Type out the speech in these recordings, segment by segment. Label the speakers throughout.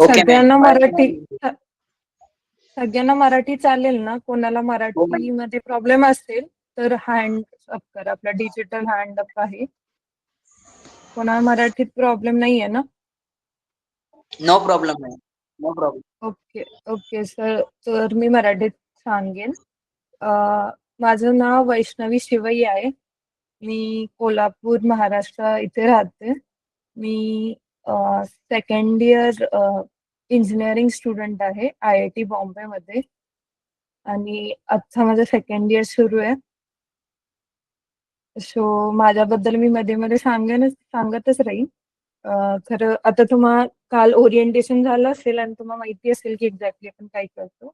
Speaker 1: Okay ma'am.
Speaker 2: सगळ्यांना मराठी चालेल ना? कोणाला
Speaker 1: हो मॅम.
Speaker 2: मराठीमध्ये प्रॉब्लेम असेल तर हँड अप करा. आपला डिजिटल हँड अप आहे. कोणाला मराठीत प्रॉब्लेम नाहीये ना?
Speaker 1: No problem ma'am. No problem.
Speaker 2: Okay okay sir. तर मी मराठीत सांगेन. माझं नाव वैष्णवी शिवई आहे. मी कोल्हापूर महाराष्ट्र इथे राहते. मी सेकंड इयर इंजिनिअरिंग स्टुडंट आहे IIT बॉम्बेमध्ये आणि आता माझं सेकंड इयर सुरू आहे. सो माझ्याबद्दल मी मध्ये मध्ये सांगतच राहीन. खरं आता तुम्हाला काल ओरिएंटेशन झालं असेल आणि तुम्हाला माहिती असेल की एक्झॅक्टली आपण काय करतो.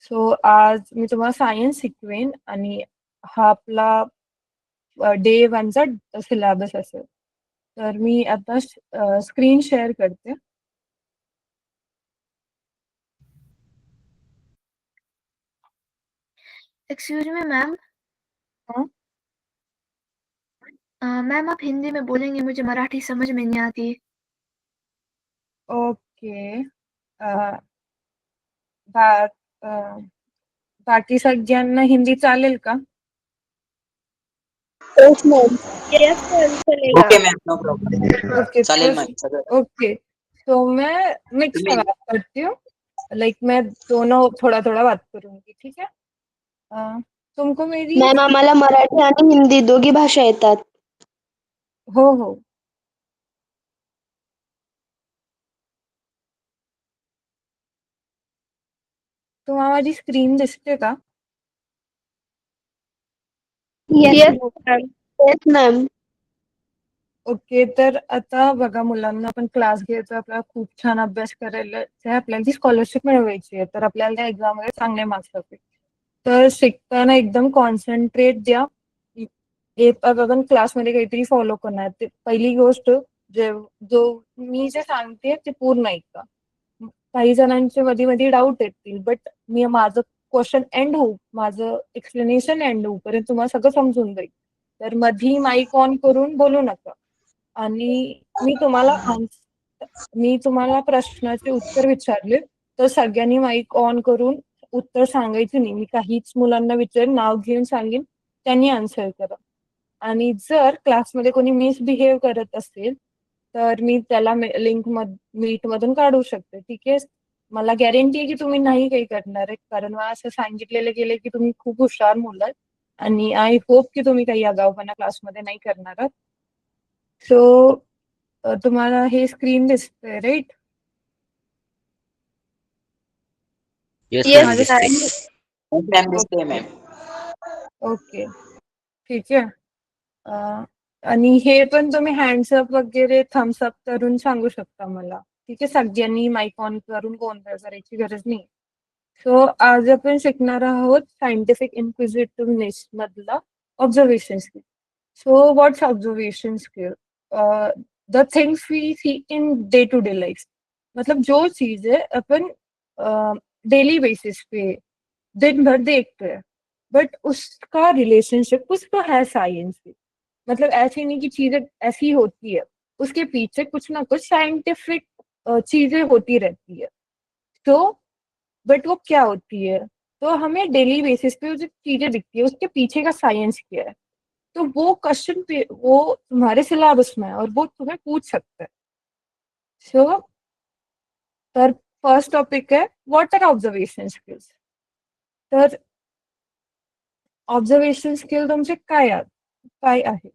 Speaker 2: सो आज मी तुम्हाला सायन्स शिकवेन आणि हा आपला डे 1चा सिलेबस असेल. तर मी आता स्क्रीन शेअर करते.
Speaker 3: Excuse me ma'am.
Speaker 2: हाँ?
Speaker 3: मैम आप हिंदी में बोलेंगे, मुझे मराठी समझ में नहीं आती।
Speaker 2: ओके. बा- अ, बाकी सगळ्यांना हिंदी चालेल का?
Speaker 4: Yes ma'am. यस मॅम, चलेगा.
Speaker 1: Okay ma'am. No problem.
Speaker 2: Okay
Speaker 1: चालेल मॅम सगळं.
Speaker 2: ओके. तो मैं मिक्स
Speaker 1: तुम्ही
Speaker 2: बात करती हूँ. लाइक मैं दोनों थोड़ा थोड़ा बात करूंगी. ठीक है? तुमको मेरी
Speaker 4: मॅम, आम्हाला मराठी आणि हिंदी दोघी भाषा येतात.
Speaker 2: हो हो. तुम्हाला माझी स्क्रीन दिसते का?
Speaker 4: Yes ma'am. Yes ma'am.
Speaker 2: Okay. तर आता बघा मुलांना आपण क्लास घ्यायचा, आपल्याला खूप छान अभ्यास करायला आहे, आपल्याला ती स्कॉलरशिप मिळवायची आहे, तर आपल्याला त्या एक्झाममध्ये चांगले मार्क्स हवे. तर शिकताना एकदम कॉन्सन्ट्रेट द्या. आपण क्लासमध्ये काहीतरी फॉलो करणार. ते पहिली गोष्ट जो मी जे सांगते ते पूर्ण ऐका. काही जणांचे मध्ये मध्ये डाऊट येतील, बट मी माझं क्वेश्चन एंड होऊ, माझं एक्सप्लेनेशन एंड होऊपर्यंत तुम्हाला सगळं समजून जाईल. तर मधी माईक ऑन करून बोलू नका. आणि मी तुम्हाला प्रश्नाचे उत्तर विचारले तर सगळ्यांनी माईक ऑन करून उत्तर सांगायचे नाही. मी काहीच मुलांना विचारेन, नाव घेऊन सांगेन, त्यांनी आन्सर करा. आणि जर क्लासमध्ये कोणी मिसबिहेव करत असेल तर मी त्याला मीट मधून काढू शकते. ठीक आहे? मला गॅरंटी आहे की तुम्ही नाही काही करणार आहे, कारण मला असं सांगितलेलं गेलं की तुम्ही खूप हुशार मुलं आहेत आणि आय होप की तुम्ही काही आगाऊपणा क्लासमध्ये नाही करणार आहात. सो तुम्हाला हे स्क्रीन दिसतंय राईट?
Speaker 1: Yes
Speaker 4: Yes,
Speaker 1: ma'am. दिसते मॅम.
Speaker 2: ओके ठीक आहे. आणि हे पण तुम्ही हँड्सअप वगैरे थम्सअप करून सांगू शकता मला. ठीक आहे? सगळ्यांनी माईक ऑन करून गोंधळ करायची गरज नाही. सो आज आपण शिकणार आहोत सायंटिफिक इन्क्विजिटिव्हनेस मधला observation skill. So what's observation skill? The things we see in day to day life. मतलब जो चीजें अपन डेली बेसिस पे दिन भर देखते हैं, बट उसका रिलेशनशिप उसका है साइंस से. मतलब ऐसे नहीं कि चीजें ऐसी होती है, उसके पीछे कुछ ना कुछ साइंटिफिक चीजें होती रहती है. तो बट वो क्या होती है? तो हमें डेली बेसिस पे जो चीजें दिखती है उसके पीछे का साइंस क्या है, तो वो क्वेश्चन पे वो तुम्हारे सिलेबस में है और वो तुम्हें पूछ सकता है. सो तर फर्स्ट टॉपिक है व्हॉट आर ऑब्झर्वेशन स्किल्स. तर ऑब्झर्वेशन स्किल तुमचे काय आहे?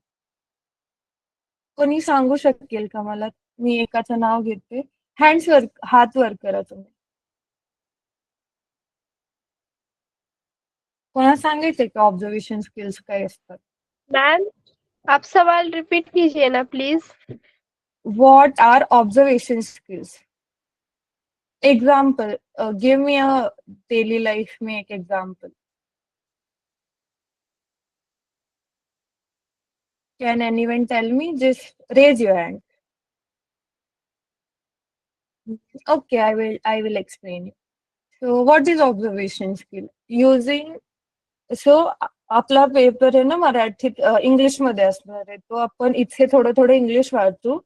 Speaker 2: कोणी सांगू शकेल का मला? मी एकाचं नाव घेते. हात वर करा तुम्ही. कोणाला सांगायचंय का ऑब्झर्वेशन स्किल्स काय असतात?
Speaker 4: मैम, आप सवाल रिपीट कीजिए ना please.
Speaker 2: What are observation skills? Example give me a daily life में एक example. Can anyone tell me? Just raise your hand. Okay, I will explain it. So what is observation skill? Using सो आपला paper आहे ना मराठीत English मध्ये असणार आहे, तो आपण इथे थोडं थोडं इंग्लिश वाचू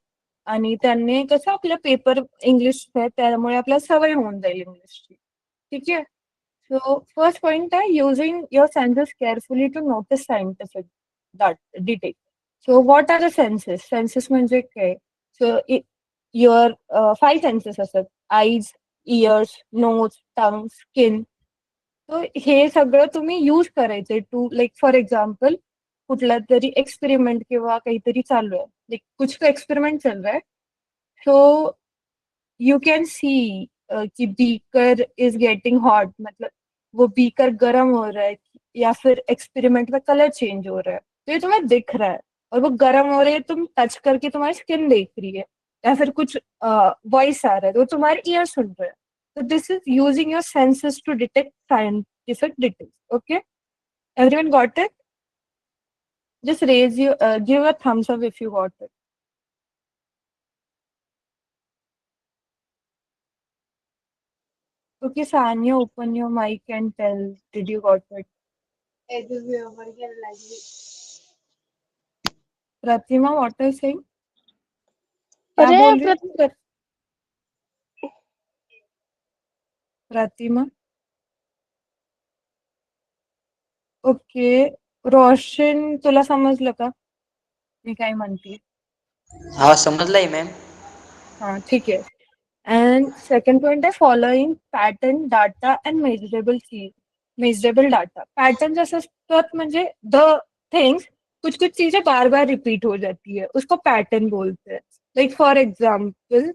Speaker 2: आणि त्यांनी कसं आपलं पेपर इंग्लिश आहे त्यामुळे आपल्याला सवय होऊन जाईल इंग्लिशची. ठीक आहे. सो फर्स्ट पॉइंट आहे using your senses carefully to notice scientific detail. So what are the senses? Senses म्हणजे काय? सो युअर 5 सेन्सेस असतात. Eyes, ears, nose, tongue, skin. तर हे सगळं तुम्ही यूज करायचंय टू लाईक फॉर एक्झाम्पल कुठला तरी एक्सपेरिमेंट किंवा काहीतरी चालू आहे. लाईक कुछ तो एक्सपेरिमेंट चल रहा है. सो यू कैन सी कि बीकर इज गेटिंग हॉट, मतलब वो बीकर गर्म हो रहा है या फिर एक्सपेरिमेंट में कलर चेंज हो रहा है. तो ये तुम्हें दिख रहा है और वो गर्म हो रही है, तुम टच करके तुम्हारी स्किन देख रही है या फिर कुछ वॉइस आ रहा है तो तुम्हारे ईयर सुन रहे हैं. तो this is using your senses to detect scientific details. Okay, everyone got it? Just give a thumbs up if you got it. Okay, Sanya, open your mic and tell, did you got it? Pratima, what are you saying? क्या
Speaker 4: अरे
Speaker 2: बोल रही थी प्रतिमा? Okay, रोशन तुला समजलं का मी काय म्हणते?
Speaker 1: हा समजलाय मॅम.
Speaker 2: हाँ ठीक है. एंड सेकंड पॉइंट है following pattern data and measurable data. Pattern जैसे असतात म्हणजे द थिंग्स, कुछ कुछ चीजें बार बार रिपीट हो जाती है, उसको पैटर्न बोलते हैं. Like for example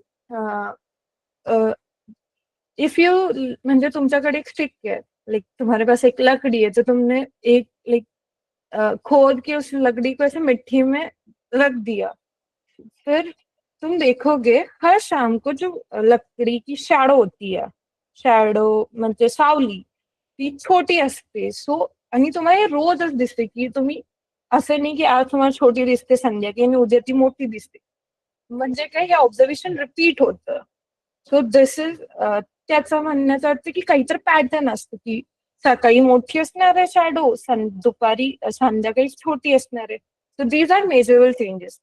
Speaker 2: if you, म्हणजे तुमच्याकडे एक स्टिक है, लाइक तुम्हारे पास एक लकड़ी है तो तुमने एक लाइक खोद के उस लकड़ी को ऐसे मिट्टी में रख दिया. फिर तुम देखोगे हर शाम को जो लकड़ी की शॅडो होती है, शॅडो म्हणजे सावली, ती छोटी असते. सो आणि तुम्हाला हे रोजच दिसते की तुम्ही, असं नाही की आज तुम्हाला छोटी दिसते संध्याकाळी आणि उद्या ती मोठी दिसते. म्हणजे काय, हे ऑब्झर्वेशन रिपीट होतं. सो दिस इज, त्याचा म्हणण्याचा अर्थ की काहीतरी पॅटर्न असतो की सकाळी मोठी असणार आहे शॅडो, दुपारी संध्याकाळी छोटी असणार आहे. So these are measurable changes.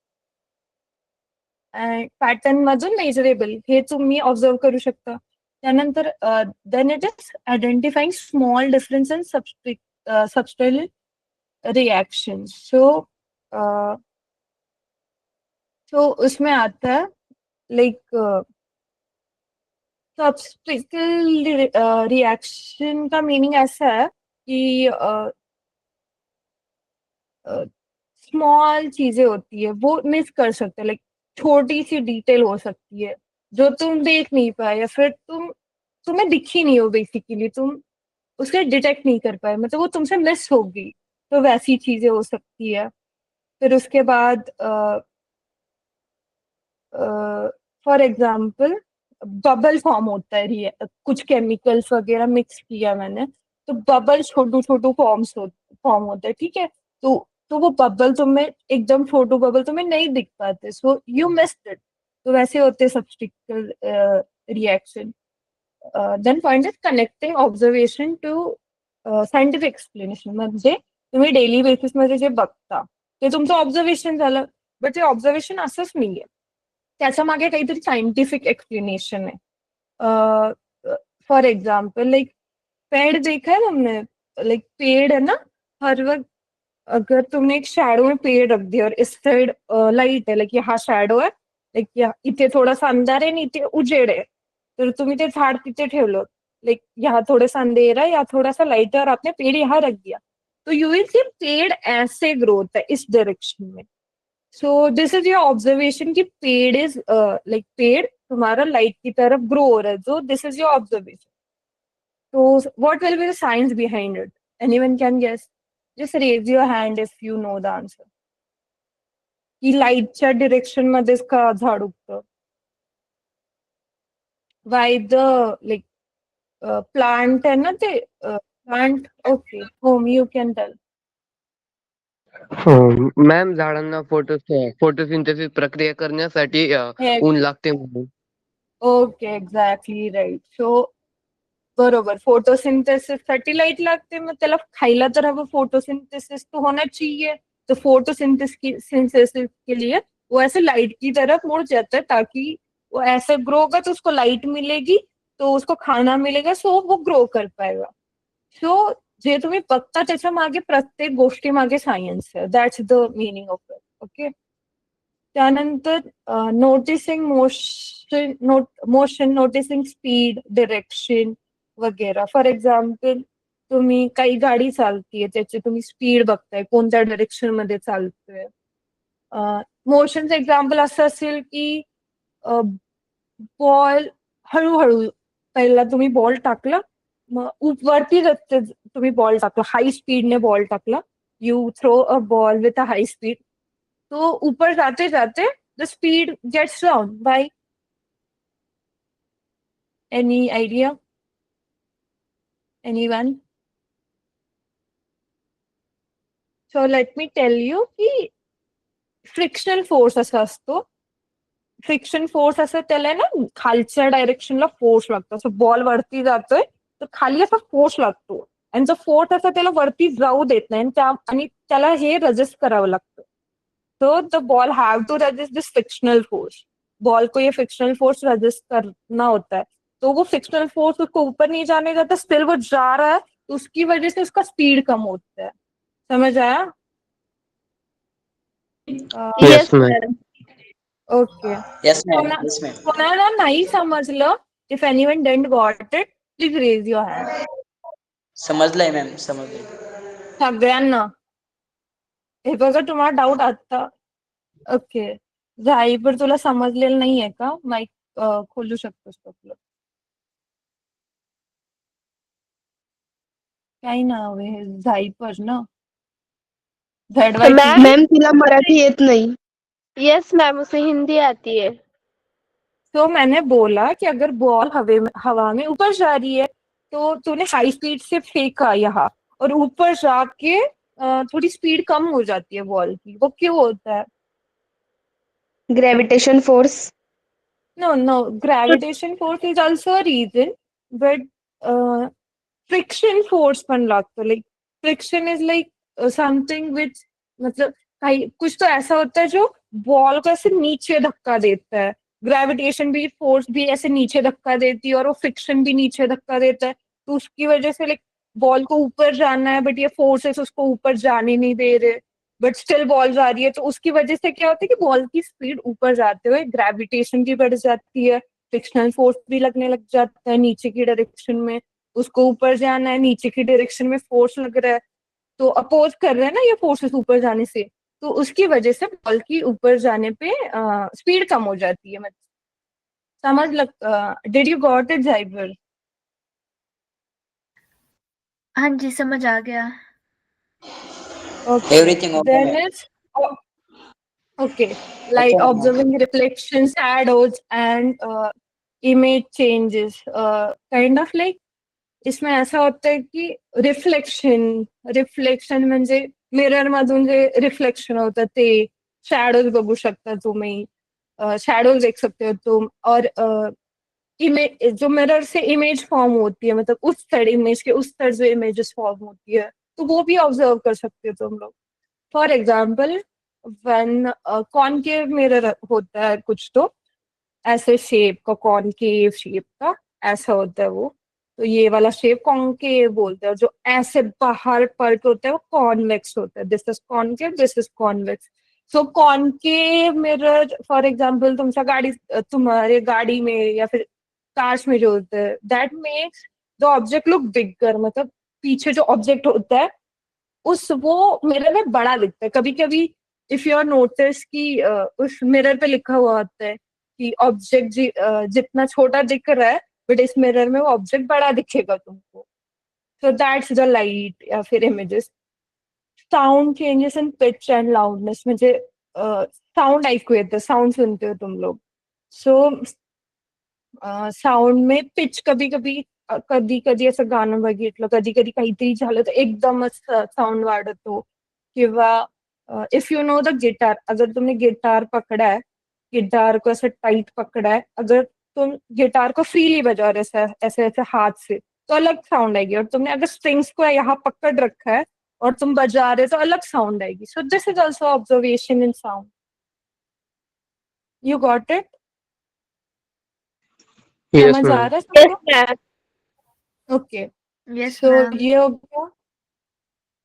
Speaker 2: Pattern मधून मेजरेबल हे तुम्ही ऑब्झर्व करू शकता. त्यानंतर then it is identifying small difference in subtle reaction. So उसमें आता है लाइक सबस्ट्रेल रिएक्शन का मीनिंग ऐसा है कि स्मॉल चीजें होती है वो मिस कर सकते हैं. लाइक छोटी सी डिटेल हो सकती है जो तुम देख नहीं पाए या फिर तुम्हें दिखी नहीं हो, बेसिकली तुम उसे डिटेक्ट नहीं कर पाए, मतलब वो तुमसे मिस होगी. तो वैसी चीजें हो सकती है. फिर उसके बाद फॉर एग्जाम्पल बबल फॉर्म होता है, कुछ केमिकल्स वगैरह मिक्स किया मैंने तो बबल छोटू छोटू फॉर्म होता है. ठीक है, तो वो बबल तुम्हें एकदम छोटू बबल तुम्हें नहीं दिख पाते, सो यू मिस्ड इट. तो वैसे होते subtle reaction. Then point is connecting observation to scientific explanation. म्हणजे तुम्ही डेली बेसिस मध्ये जे बघता ते तुमचं ऑब्झर्वेशन झालं, बट ते ऑब्झर्वेशन असंच नाहीये, त्याच्या मागे काहीतरी सायंटिफिक एक्सप्लेनेशन है. फॉर एग्जाम्पल लाइक पेड़ देखा है तुमने? लाइक पेड़ है ना, हर वक्त अगर तुमने एक शॅडो में पेड़ रख दिया और इस साइड लाईट आहे, लाईक हा शॅडो आहे, लाईक इथे थोडासा अंधार आहे आणि इथे उजेड आहे, तर तुम्ही ते झाड तिथे ठेवलं, लाईक यहाँ थोडासा अंधेरा है या थोड़ा सा लाइट है और आपने पेड़ यहाँ रख दिया, तो यू विल सी पेड़ ऐसे ग्रो होता है इस डायरेक्शन में. सो दिस इज योर ऑब्जर्वेशन कि पेड़ इज लाइक पेड़ तुम्हारा लाइट की तरफ ग्रो हो रहा है. सो this is your observation. So what will be the science behind it? Anyone can guess? Just raise your hand if you know the answer. की लाईटच्या डिरेक्शन मध्येच का झाड उगतं? Why the like प्लांट आहे ना ते plant. Okay home, you can tell.
Speaker 5: Ma'am झाडांना photosynthesis प्रक्रिया करण्यासाठी ऊन लागते म्हणून.
Speaker 2: Okay, exactly right. सो बरोबर, फोटोसिंथेसिस साठी लाईट लागते, मग त्याला खायला तर हवं, फोटोसिंथेसिस तो होना चाहिए. तो फोटोसिंथेसिस के लिए वो ऐसे लाइट की तरफ मुड़ जाता है, ताकि वो ऐसे ग्रो होगा तो उसको लाइट मिलेगी, तो उसको खाना मिलेगा, सो वो ग्रो कर पाएगा. सो जे तुम्ही बघता त्याच्या मागे प्रत्येक गोष्टी मागे सायन्स आहे. That's the meaning of it. Okay. त्यानंतर noticing motion, noticing speed, direction वगैरे. फॉर एक्झाम्पल, तुम्ही काही गाडी चालतीये, त्याची तुम्ही स्पीड बघताय, कोणत्या डिरेक्शन मध्ये चालतोय. मोशनचं एक्झाम्पल असं असेल की बॉल हळूहळू, पहिला तुम्ही बॉल टाकला, मग वरती जाते, तुम्ही बॉल टाकला, हाई स्पीडने बॉल टाकला, you throw a ball with a high speed, तो ऊपर जाते जाते the speed gets down by. Any idea? Anyone? So let me tell you की फ्रिक्शनल फोर्स असा असतो. फ्रिक्शन फोर्स असं त्याला ना खालच्या डायरेक्शनला फोर्स लागतो. असं बॉल वरती जातोय तर खाली असा फोर्स लागतो, आणि जो फोर्स असा त्याला वरती जाऊ देत नाही, आणि त्याला हे रजिस्ट करावं लागतं. तो the ball have to resist this frictional force. Ball को ये फ्रिक्शनल फोर्स रजिस्ट करना होता है. तो वो फ्रिक्शनल फोर्स उसको ऊपर नहीं जाने देता, स्टिल वो जा रहा है, तो उसकी वजह से उसका स्पीड कम होता है. समझ आया?
Speaker 5: Yes,
Speaker 4: yes
Speaker 5: ma'am.
Speaker 4: Madam.
Speaker 2: Okay.
Speaker 1: Yes ma'am. Yes ma'am.
Speaker 2: कोणाला नाही समजलं, if anyone didn't got it, please raise your hand.
Speaker 1: समजलंय मॅम, समजलंय.
Speaker 2: सगळ्यांना? हे बघा, तुम्हाला डाऊट आता. ओके. झाईपर तुला समजलेलं नाहीये का? माईक खोलू शकतोस का आपलं? काय नाव आहे? झाईपर ना? ZYP.
Speaker 4: मैम?
Speaker 6: मैम तिला मराठी येत नाही.
Speaker 4: यस मैम, उसे हिंदी आती है.
Speaker 2: तो मैंने बोला कि अगर बॉल हवा में ऊपर जा रही है, तो तूने हाई स्पीड से फेंका यहाँ, और ऊपर जाके थोड़ी स्पीड कम हो जाती है बॉल की. वो क्यों होता है?
Speaker 6: Gravitation force.
Speaker 2: No, gravitation force is also a reason, but friction force पण लागतो. Like friction is like something which, मतलब काही कुछ तो ऐसा होता है जो बॉल को ऐसे नीचे धक्का देता है. ग्रेविटेशन भी, फोर्स भी ऐसे नीचे धक्का देती है, और वो फ्रिक्शन भी नीचे धक्का देता है. तो उसकी वजह से लाइक बॉल को ऊपर जाना है, बट ये फोर्सेस उसको ऊपर जाने नहीं दे रहे, बट स्टिल बॉल जा रही है. तो उसकी वजह से क्या होता है कि बॉल की स्पीड ऊपर जाते हुए ग्रेविटेशन भी बढ़ जाती है, फ्रिक्शनल फोर्स भी लगने लग जाता है नीचे की डायरेक्शन में. उसको ऊपर जाना है, नीचे की डायरेक्शन में फोर्स लग रहा है, तो अपोज कर रहे हैं ना ये फोर्सेस ऊपर जाने से, तो उसकी वजह से बॉल की ऊपर जाने पे स्पीड कम हो जाती है. मतलब समझ लग. डिड यू गॉट इट जाइबर?
Speaker 3: हाँ जी, समझ आ गया.
Speaker 2: Okay.
Speaker 1: Everything okay,
Speaker 2: Then
Speaker 1: ma'am.
Speaker 2: it's okay, like
Speaker 1: Okay, ma'am.
Speaker 2: observing reflections, shadows, and image changes. Kind of like इसमें ऐसा होता है कि रिफ्लेक्शन म्हणजे मिरर मधून जे रिफ्लेक्शन होतं ते शॅडोज बघू शकता तुम्ही. शैडोज देख सकते हो तुम. और इमेज जो मिरर से इमेज फॉर्म होती है, मतलब उस साइड इमेज के उस साइड जो इमेजेस फॉर्म होती है, तो वो भी ऑब्जर्व कर सकते हो तुम लोग. For example, when concave mirror होता है कुछ, तो ऐसे शेप का, कॉनकेव शेप का ऐसा होता है वो, तो ये वाला शेप कॉनकेव बोलते हैं. जो ऐसे बाहर पलट होता है वो कॉन्वेक्स होता है. This is concave, this is convex. So concave mirror, for example, तुम्हारे गाड़ी में या फिर कार्स में जो होता है, that makes the object look bigger. मतलब पीछे जो ऑब्जेक्ट होता है उस वो मिरर में बड़ा दिखता है. कभी कभी इफ यू आर नोटिस कि उस मिरर पे लिखा हुआ होता है कि ऑब्जेक्ट जितना छोटा दिख रहा है, बट इस मिरर में वो ऑब्जेक्ट बड़ा दिखेगा तुमको. सो दैट्स द लाइट या फिर images. Sound changes in pitch and loudness, म्हणजे साउंड ऐकू येतं, साउंड सुनते हो तुम लोग. सो साउंड में पिच कधी कधी असं गाणं बघितलं, कधी कधी काहीतरी झालं तर एकदमच साउंड वाढतो. किंवा if you know the guitar, अगर तुमने गिटार पकड़ा है, गिटार को ऐसे टाइट पकड़ा है, अगर तुम गिटार को फ्रीली बजा रहे ऐसे ऐसे ऐसे हाथ से, तो अलग साउंड आएगी. और तुमने अगर स्ट्रिंग्स को यहाँ पकड़ रखा है और तुम बजा रहे तो अलग साउंड आएगी. सो this is also observation in sound. You got it?
Speaker 5: Yes,
Speaker 2: समझ आ
Speaker 5: ma'am.
Speaker 2: रहा है
Speaker 4: Yes,
Speaker 2: सबको?
Speaker 4: ma'am.
Speaker 2: Okay,
Speaker 3: yes
Speaker 2: so
Speaker 3: ma'am.
Speaker 2: ये हो गया।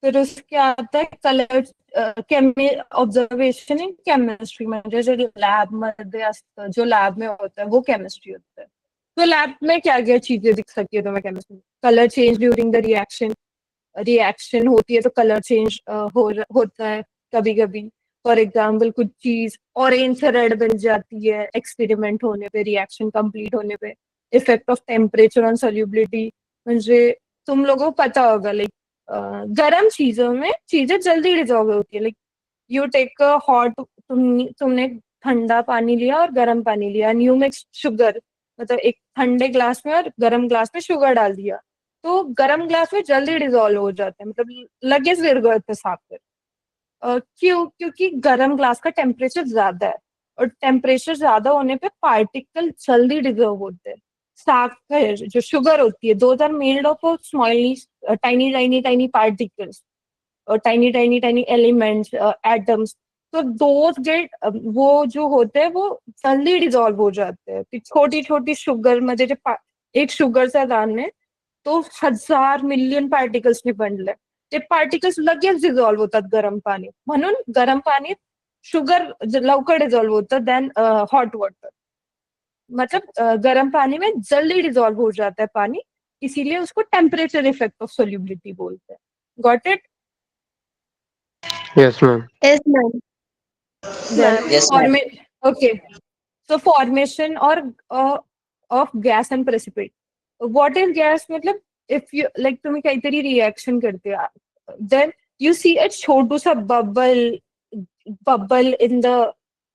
Speaker 2: फिर उसके आता है कलर ऑब्झर्वेशन इन केमिस्ट्री, म्हणजे जे लॅब मध्ये असतं, जो लॅब में होता है वो केमिस्ट्री होता है। तो लैब में क्या क्या चीजें दिख सकती है तुम्हें केमिस्ट्री में? Colour change during the reaction होती है तो कलर चेंज होता है कभी कभी। फॉर एग्जाम्पल कुछ चीज ऑरेंज से रेड बन जाती है एक्सपेरिमेंट होने पे, रिएक्शन कंप्लीट होने पे। Effect of temperature on solubility, म्हणजे तुम लोगों को पता होगा लाइक गर्म चीजों में चीजें जल्दी डिजॉल्व होती है। Like you take a hot, तुमने ठंडा पानी लिया और गर्म पानी लिया एंड यू मिक्स शुगर, मतलब एक ठंडे ग्लास में और गर्म ग्लास में शुगर डाल दिया, तो गर्म ग्लास में जल्दी डिजॉल्व हो जाता है, मतलब लगेच विरघळतं साखर। क्यों? क्योंकि गर्म ग्लास का टेम्परेचर ज्यादा है और टेम्परेचर ज्यादा होने पे पार्टिकल जल्दी डिजॉल्व होते हैं। साखर जो शुगर होती है, those are made of small tiny tiny tiny particles और tiny tiny tiny elements, atoms. तो दोज गेट वो जो होते हैं वो जल्दी डिजॉल्व हो जाते हैं। छोटी छोटी शुगर मध्ये जे एक शुगरचा दाणे आहे, तो 1000 मिलियन पार्टिकल्सनी बनलाय। ते पार्टिकल्स लगेच डिझॉल्व्ह होतात गरम पाणी, म्हणून गरम पाणीत शुगर लवकर डिझॉल्व्ह होतं देन हॉट वॉटर। मतलब गर्म पानी में जल्दी डिजॉल्व हो जाता है पानी, इसीलिए उसको टेम्परेचर इफेक्ट ऑफ सोल्यूबिलिटी बोलते हैं। Got it?
Speaker 5: Yes, ma'am.
Speaker 6: Yes, ma'am.
Speaker 2: Then
Speaker 4: Ma'am.
Speaker 1: Yes, ma'am.
Speaker 2: okay, so formation or of gas and precipitate. What is gas? मतलब if you like तुम्ही काहीतरी रिएक्शन करते हो, then you see a छोटूसा bubble in the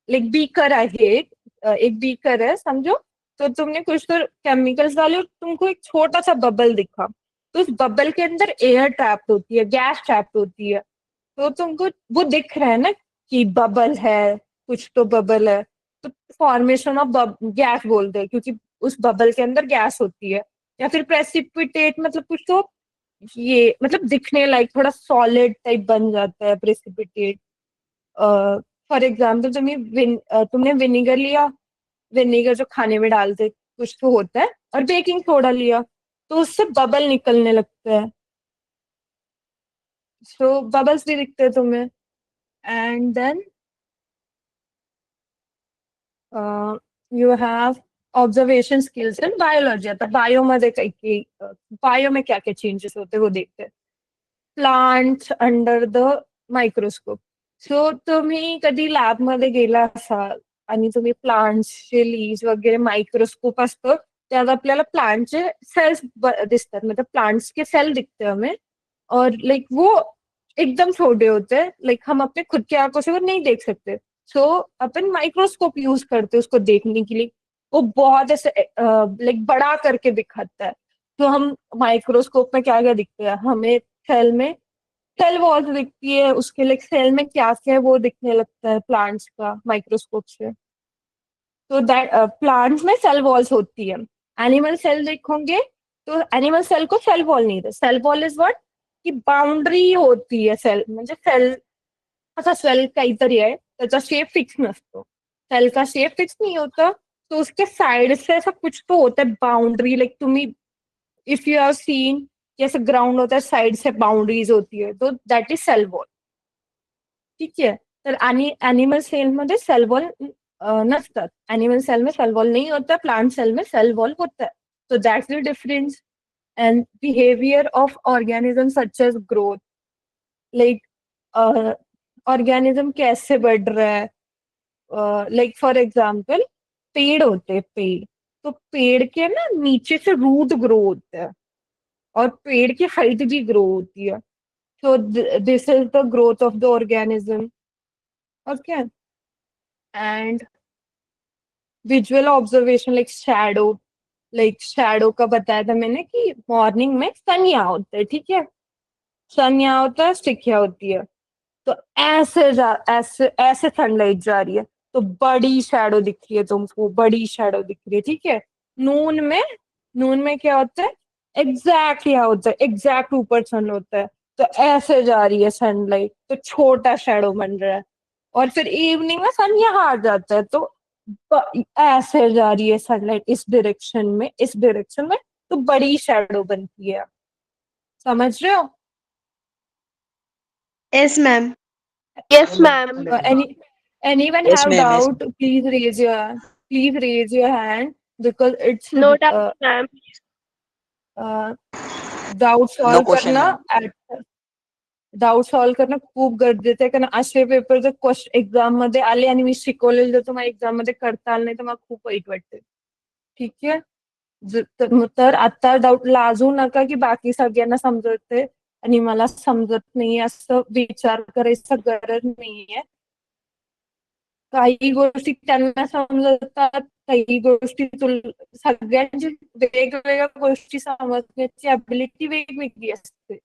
Speaker 2: like beaker आहे, एक beaker है समझो, तो तुमने कुछ तो केमिकल्स डाले और तुमको एक छोटा सा बबल दिखा, तो उस बबल के अंदर एयर ट्रैप्ड होती है, गैस ट्रैप्ड होती है। तो तुमको वो दिख रहा है ना कि बबल है, कुछ तो बबल है, तो फॉर्मेशन ऑफ गैस बोलते हैं, क्योंकि उस बबल के अंदर गैस होती है। या फिर प्रेसिपिटेट मतलब कुछ तो ये मतलब दिखने लायक थोड़ा सॉलिड टाइप बन जाता है प्रेसिपिटेट। फॉर एग्जाम्पल तुमने विनेगर लिया, विनेगर जो खाने में डालते कुछ तो होता है, और बेकिंग सोडा लिया, तो उससे बबल निकलने लगता है, सो बबल्स भी दिखते हैं तुम्हें। And then you have observation skills in biology. आता बायो मध्ये काही बायो में क्या क्या चेंजेस होते हैं वो देखते हैं। Plants under the microscope. So तुम्ही कधी लॅबमध्ये गेला असाल आणि तुम्ही प्लांट्सचे लीव्स वगैरे, माइक्रोस्कोप असतं त्यात आपल्याला प्लांटचे सेल्स दिसतात, मतलब प्लांट्स के सेल दिखते हैं हमें, और लाइक वो एकदम छोटे होते हैं, लाइक हम अपने खुद की आंखों से वो नहीं देख सकते। सो अपन माइक्रोस्कोप यूज करते हैं उसको देखने के लिए। वो बहुत ऐसे लाइक बड़ा करके दिखाता है। तो हम माइक्रोस्कोप में क्या क्या दिखते हैं हमें? सेल में सेल वॉल्स दिखती है, उसके लिए सेल में क्या क्या है वो दिखने लगता है प्लांट्स का माइक्रोस्कोप से। तो दैट प्लांट्स में सेल वॉल्स होती है। एनिमल सेल देखोगे तो एनिमल सेल को सेल वॉल नहीं है। सेल वॉल इज व्हाट की बाउंड्री होती है सेल, म्हणजे सेल असा सेल काहीतरी आहे, त्याचा शेप फिक्स नसतो। सेल का शेप फिक्स नहीं होता, तो उसके साइड से ऐसा कुछ तो होता है बाउंड्री, लाइक तुम्ही इफ यू हैव सीन जैसे ग्राउंड होता है साइड से बाउंड्रीज होती है, तो दैट इज सेल वॉल। ठीक है, तर आणि एनिमल सेल मध्ये सेल वॉल नसतात। एनिमल सेल में सेल वॉल नहीं होता, प्लांट सेल में सेल वॉल होता है। तो that's the difference. And behaviour of organism such as growth, like organism कैसे बढ़ रहा है, लाइक फॉर एग्जाम्पल पेड़ होते हैं, पेड़ तो पेड़ के ना नीचे से रूट ग्रो होते हैं और पेड़ की हाइट भी ग्रो होती है। So this is the growth of the organism. Okay. And visual observation like shadow का बताया था मैंने कि मॉर्निंग में सन यहाँ होता है, ठीक है, सन यहाँ होता है, स्टिक यहाँ होती है, तो ऐसे सनलाइट जा रही है तो बड़ी शैडो दिख रही है तुमको, बड़ी शैडो दिख रही है, ठीक है। नून में क्या होता है? एग्जैक्ट यहाँ होता है, एग्जैक्ट ऊपर सन होता है, तो ऐसे जा रही है सनलाइट, तो छोटा शैडो बन रहा है। और फिर इवनिंग में सन यहाँ आ जाता है, तो ऐसे जा रही है सनलाइट इस डायरेक्शन में तो बड़ी शैडो बनती है, समझ रहे हो?
Speaker 6: Yes ma'am.
Speaker 4: Yes ma'am.
Speaker 2: Anyone
Speaker 1: Yes,
Speaker 2: have
Speaker 1: ma'am. Yes.
Speaker 2: doubt? Please raise your hand because it's
Speaker 4: no doubt ma'am.
Speaker 2: Doubt
Speaker 1: No
Speaker 2: solve
Speaker 1: question,
Speaker 2: करना
Speaker 1: ma'am.
Speaker 2: डाऊट सॉल्व करणं खूप गरजेचं आहे, कारण असे पेपर जर एक्झाम मध्ये आले आणि मी शिकवलेलं जर तुम्हाला एक्झाम मध्ये करता आलं नाही तर मला खूप वाईट वाटते. ठीक आहे. तर आता डाऊट लाजू नका की बाकी सगळ्यांना समजते आणि मला समजत नाही असं विचार करायचा गरज नाहीये. काही गोष्टी त्यांना समजतात, काही गोष्टी सगळ्यांची वेगवेगळ्या गोष्टी समजण्याची ॲबिलिटी वेगवेगळी असते.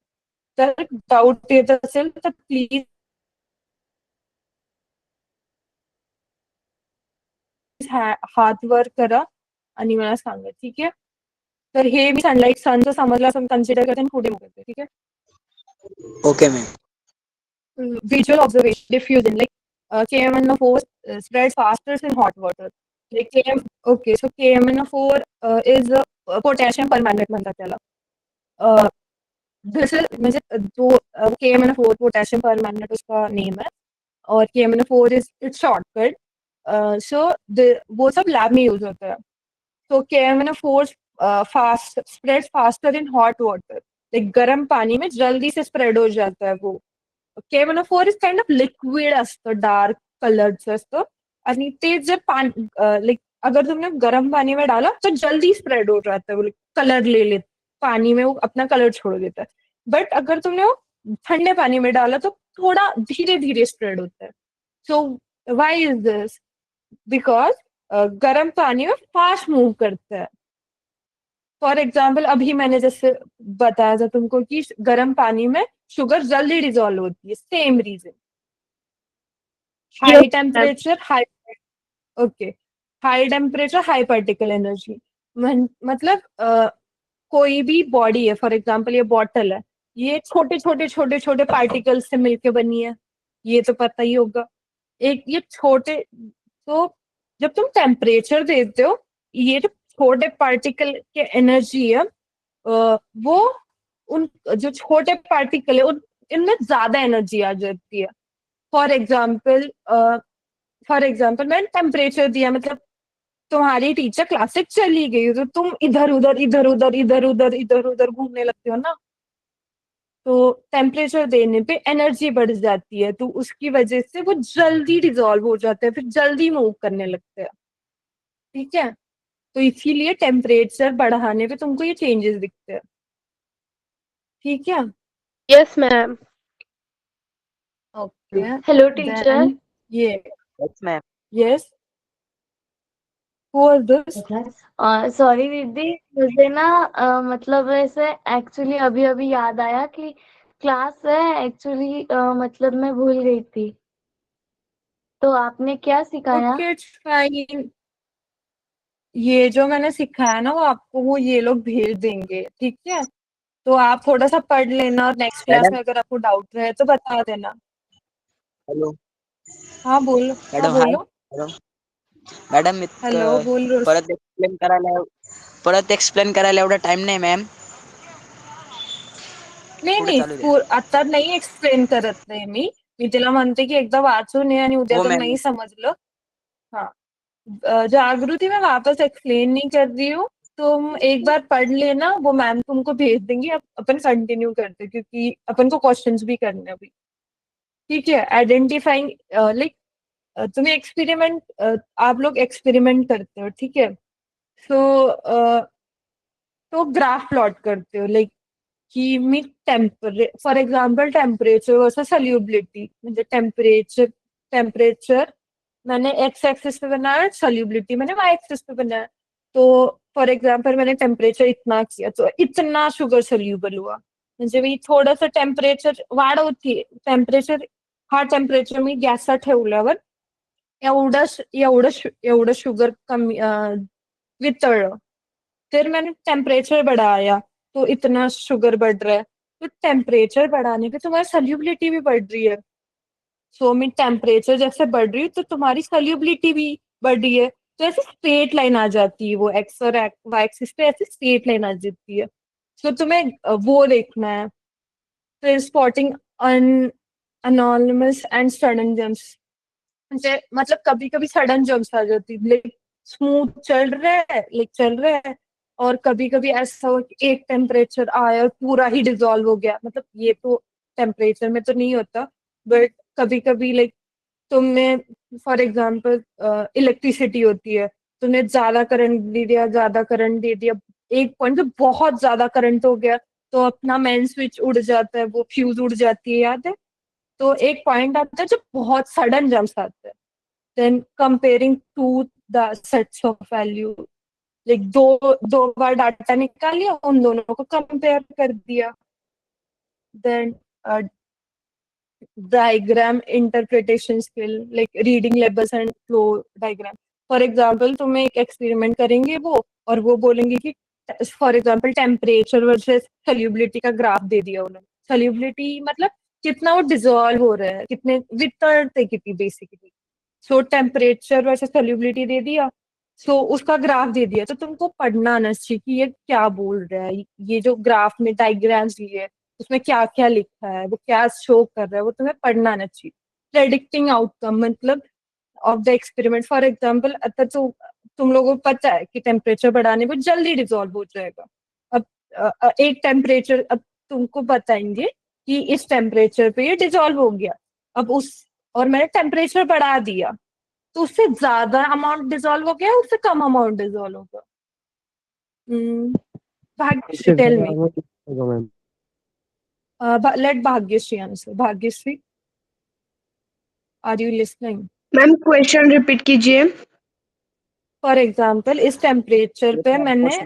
Speaker 2: तर डाऊट येत असेल तर प्लीज हात वर करा आणि मला सांगा. ठीक आहे. तर हे मी सनलाईट सनचं समजलं असं कन्सिडर करते आणि पुढे करते. ठीक आहे.
Speaker 1: Okay, ma'am.
Speaker 2: Visual observation diffusion like KMNO4 spreads faster in hot water. Like so KMNO4 is potassium permanganate म्हणतात त्याला. this is म्हणजे जो KMNO4 potassium permanganate उसका नेम है और KMNO4 is its shortcut. so वो सब लैब में यूज होता है. so KMNO4 fast spreads faster in hot water. like गर्म पानी में जल्दी से स्प्रेड हो जाता है वो. KMNO4 is kind of liquid असतं, डार्क कलरचं असतं आणि ते जर लाइक अगर तुमने गर्म पानी में डाला तो जल्दी स्प्रेड हो जाता है, वो कलर ले ले पानी में वो अपना कलर छोड़ देता है. बट अगर तुमने वो ठंडे पानी में डाला तो थोड़ा धीरे धीरे स्प्रेड होता है. So why is this? Because गर्म पानी में फास्ट मूव करता है. फॉर एग्जाम्पल अभी मैंने जैसे बताया था तुमको कि गर्म पानी में शुगर जल्दी डिजोल्व होती है. Same reason. High temperature high particle energy. मतलब कोई भी बॉडी है, फॉर एग्जाम्पल ये बॉटल है, ये छोटे छोटे छोटे छोटे पार्टिकल से मिलके बनी है, ये तो पता ही होगा. एक ये छोटे, तो जब तुम टेम्परेचर देते हो, ये जो छोटे पार्टिकल के एनर्जी है वो उन जो छोटे पार्टिकल है इनमें ज्यादा एनर्जी आ जाती है. फॉर एग्जाम्पल मैंने टेम्परेचर दिया, मतलब तुम्हारी टीचर क्लास से चली गई तो तुम इधर उधर इधर उधर इधर उधर इधर उधर घूमने लगते हो ना. तो टेम्परेचर देने पे एनर्जी बढ़ जाती है, तो उसकी वजह से वो जल्दी डिजोल्व हो जाते हैं, फिर जल्दी मूव करने लगते हैं. ठीक है. तो इसीलिए टेम्परेचर बढ़ाने पे तुमको ये चेंजेस दिखते हैं. ठीक है.
Speaker 4: Yes ma'am.
Speaker 2: Okay.
Speaker 3: Hello teacher.
Speaker 2: Then ये
Speaker 1: Yes, ma'am.
Speaker 2: Yes who was this?
Speaker 3: Sorry दीदी, मुझे ना मतलब ऐसे एक्चुअली अभी अभी याद आया कि क्लास है एक्चुअली, मतलब मैं भूल गई थी. तो आपने क्या सिखाया?
Speaker 2: Okay it's fine. ये जो मैंने सिखाया ना वो आपको वो ये लोग भेज देंगे. ठीक है. तो आप थोड़ा सा पढ़ लेना और नेक्स्ट क्लास
Speaker 1: Madam.
Speaker 2: में अगर आपको डाउट रहे तो बता देना.
Speaker 1: Hello.
Speaker 2: हाँ बोलो. हाँ
Speaker 1: Madam, hi.
Speaker 2: बोलो.
Speaker 1: Hello. मॅडम
Speaker 2: हॅलो बोल रोश.
Speaker 1: परत एक्सप्लेन करायला एवढा टाइम नाही मॅम.
Speaker 2: नाही
Speaker 1: पुढे
Speaker 2: नाही
Speaker 1: चालू द्या.
Speaker 2: आता नाही एक्सप्लेन करत नाही मी तिला म्हणते की एकदा वाचून ये आणि उद्या
Speaker 1: हो
Speaker 2: तर
Speaker 1: मॅम.
Speaker 2: नहीं समझलं. हाँ. जागृति मैं वापस एक्सप्लेन नहीं कर रही हूँ, तुम एक बार पढ़ लेना, वो मैम तुमको भेज देंगी. अपन कंटिन्यू करते क्योंकि अपन को क्वेश्चंस भी करने अभी. ठीक है. आइडेंटिफाइंग लाइक तुम्हें एक्सपेरिमेंट आप लोग एक्सपेरिमेंट करते हो. ठीक है. तो ग्राफ प्लॉट करते हो लाइक की me for example temperature versus solubility. म्हणजे टेम्परेचर मैंने एक्स एक्सिस पे बनाया, सॉल्युबिलिटी मैंने वाई एक्सिस पे बनाया. तो फॉर एग्जाम्पल मैंने टेम्परेचर इतना किया तो इतना शुगर सोल्युबल हुआ. म्हणजे मी थोडंसं टेम्परेचर वाढवते. टेम्परेचर हा टेम्परेचर मी गॅसला ठेवल्यावर एवढं शुगर कमी वितळलं. फिर मैंने टेम्परेचर बढ़ाया तो इतना शुगर बढ़ रहा है. तो टेम्परेचर बढ़ाने पे तुम्हारी सॉल्युबिलिटी भी बढ़ रही है. सो मैं टेम्परेचर जैसे बढ़ रही हूँ तो तुम्हारी सॉल्युबिलिटी भी बढ़ रही है. तो ऐसे स्ट्रेट लाइन आ जाती है, वो एक्स और वाई एक्सिस पे ऐसे स्ट्रेट लाइन आ जाती है। तो तुम्हें वो देखना है। फिर spotting an anonymous and sudden jumps, मतलब कभी कभी सडन जंप्स आ जाती, लाइक स्मूथ चल रहा है और कभी कभी ऐसा हो कि एक टेम्परेचर आया और पूरा ही डिजोल्व हो गया। मतलब ये तो टेम्परेचर में तो नहीं होता, बट कभी कभी लाइक तुमने फॉर एग्जाम्पल इलेक्ट्रिसिटी होती है, तुमने ज्यादा करंट दे दिया, एक पॉइंट पे बहुत ज्यादा करंट हो गया, तो अपना मेन स्विच उड़ जाता है, वो फ्यूज उड़ जाती है, याद है। तो एक पॉइंट आता है जब बहुत सडन जंप्स आते हैं। Then comparing to the sets of value, like दो दो बार डाटा निकाल लिया, उन दोनों को कंपेयर कर दिया। Then diagram interpretation skill, like reading labels and flow diagram. For example तुम्हें एक एक्सपेरिमेंट करेंगे वो, और वो बोलेंगे कि for example temperature versus solubility का ग्राफ दे दिया उन्होंने। सॉल्युबिलिटी मतलब कितना वो डिसॉल्व हो रहा है, कितने वितरते कितनी basically. So temperature versus solubility दे दिया, सो उसका ग्राफ दे दिया, तो तुमको पढ़ना आना चाहिए कि ये क्या बोल रहा है, ये जो ग्राफ में डायग्राम्स दिए है उसमें क्या क्या लिखा है, वो क्या शो कर रहा है, वो तुम्हें पढ़ना आना चाहिए। प्रेडिक्टिंग आउटकम मतलब of the experiment, for example तो तुम लोगों को पता है कि टेम्परेचर बढ़ाने पर जल्दी डिसॉल्व हो जाएगा। अब एक टेम्परेचर, अब तुमको बताएंगे कि इस टेम्परेचर पे ये डिसॉल्व हो गया, अब उस और मैंने टेम्परेचर बढ़ा दिया, तो उससे ज्यादा अमाउंट डिसॉल्व हो गया, उससे कम अमाउंट डिसॉल्व होगा। Bhagyashree, tell me.
Speaker 5: Ma'am
Speaker 2: let Bhagyashree answer. Bhagyashree, are you listening?
Speaker 6: Ma'am question repeat कीजिए।
Speaker 2: फॉर एग्जाम्पल इस टेम्परेचर पे मैंने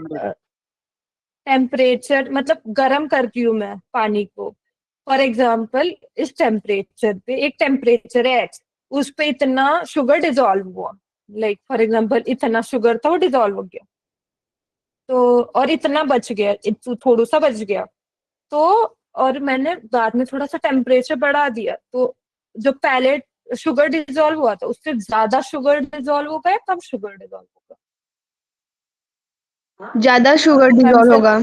Speaker 2: टेम्परेचर मतलब गर्म करती हूँ मैं पानी को। फॉर एग्जाम्पल इस टेम्परेचर पे एक टेम्परेचर है एक्स, उस पे इतना शुगर डिसॉल्व हुआ, लाइक फॉर एग्जाम्पल इतना शुगर था वो डिसॉल्व हो गया, तो और इतना बच गया, थोड़ा सा बच गया, तो और मैंने बाद में थोड़ा सा टेम्परेचर बढ़ा दिया, तो जो पहले शुगर डिसॉल्व हुआ था उससे ज्यादा शुगर डिसॉल्व होगा या कम शुगर डिसॉल्व होगा?
Speaker 6: ज्यादा शुगर डिजॉल्व होगा।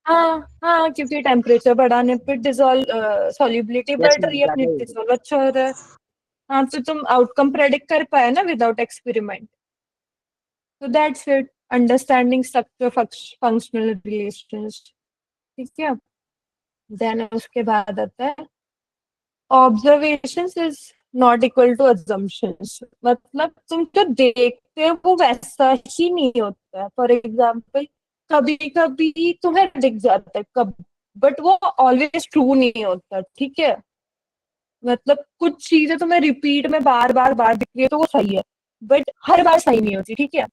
Speaker 2: हाँ हाँ, क्योंकि टेम्परेचर बढ़ाने पे डिसॉल्व सॉल्युबिलिटी
Speaker 1: यस
Speaker 2: बढ़
Speaker 1: मैम,
Speaker 2: रही है, अपनी
Speaker 1: ज्यादा
Speaker 2: डिसॉल्व अच्छा हो रहा है। हाँ, तो तुम आउटकम प्रेडिक्ट कर पाए ना विदाउट एक्सपेरिमेंट। तो that's it, understanding structure functional relations. ठीक है, देन उसके बाद आता है observations is not equal to assumptions. मतलब तुम जो देखते हो वो वैसा ही नहीं होता है। फॉर एग्जाम्पल कभी कभी तुम्हें दिख जाता है कब, बट वो ऑलवेज ट्रू नहीं होता। ठीक है, मतलब कुछ चीजें तुम्हें रिपीट में बार दिख रही है तो वो सही है, बट हर बार सही नहीं होती। ठीक है,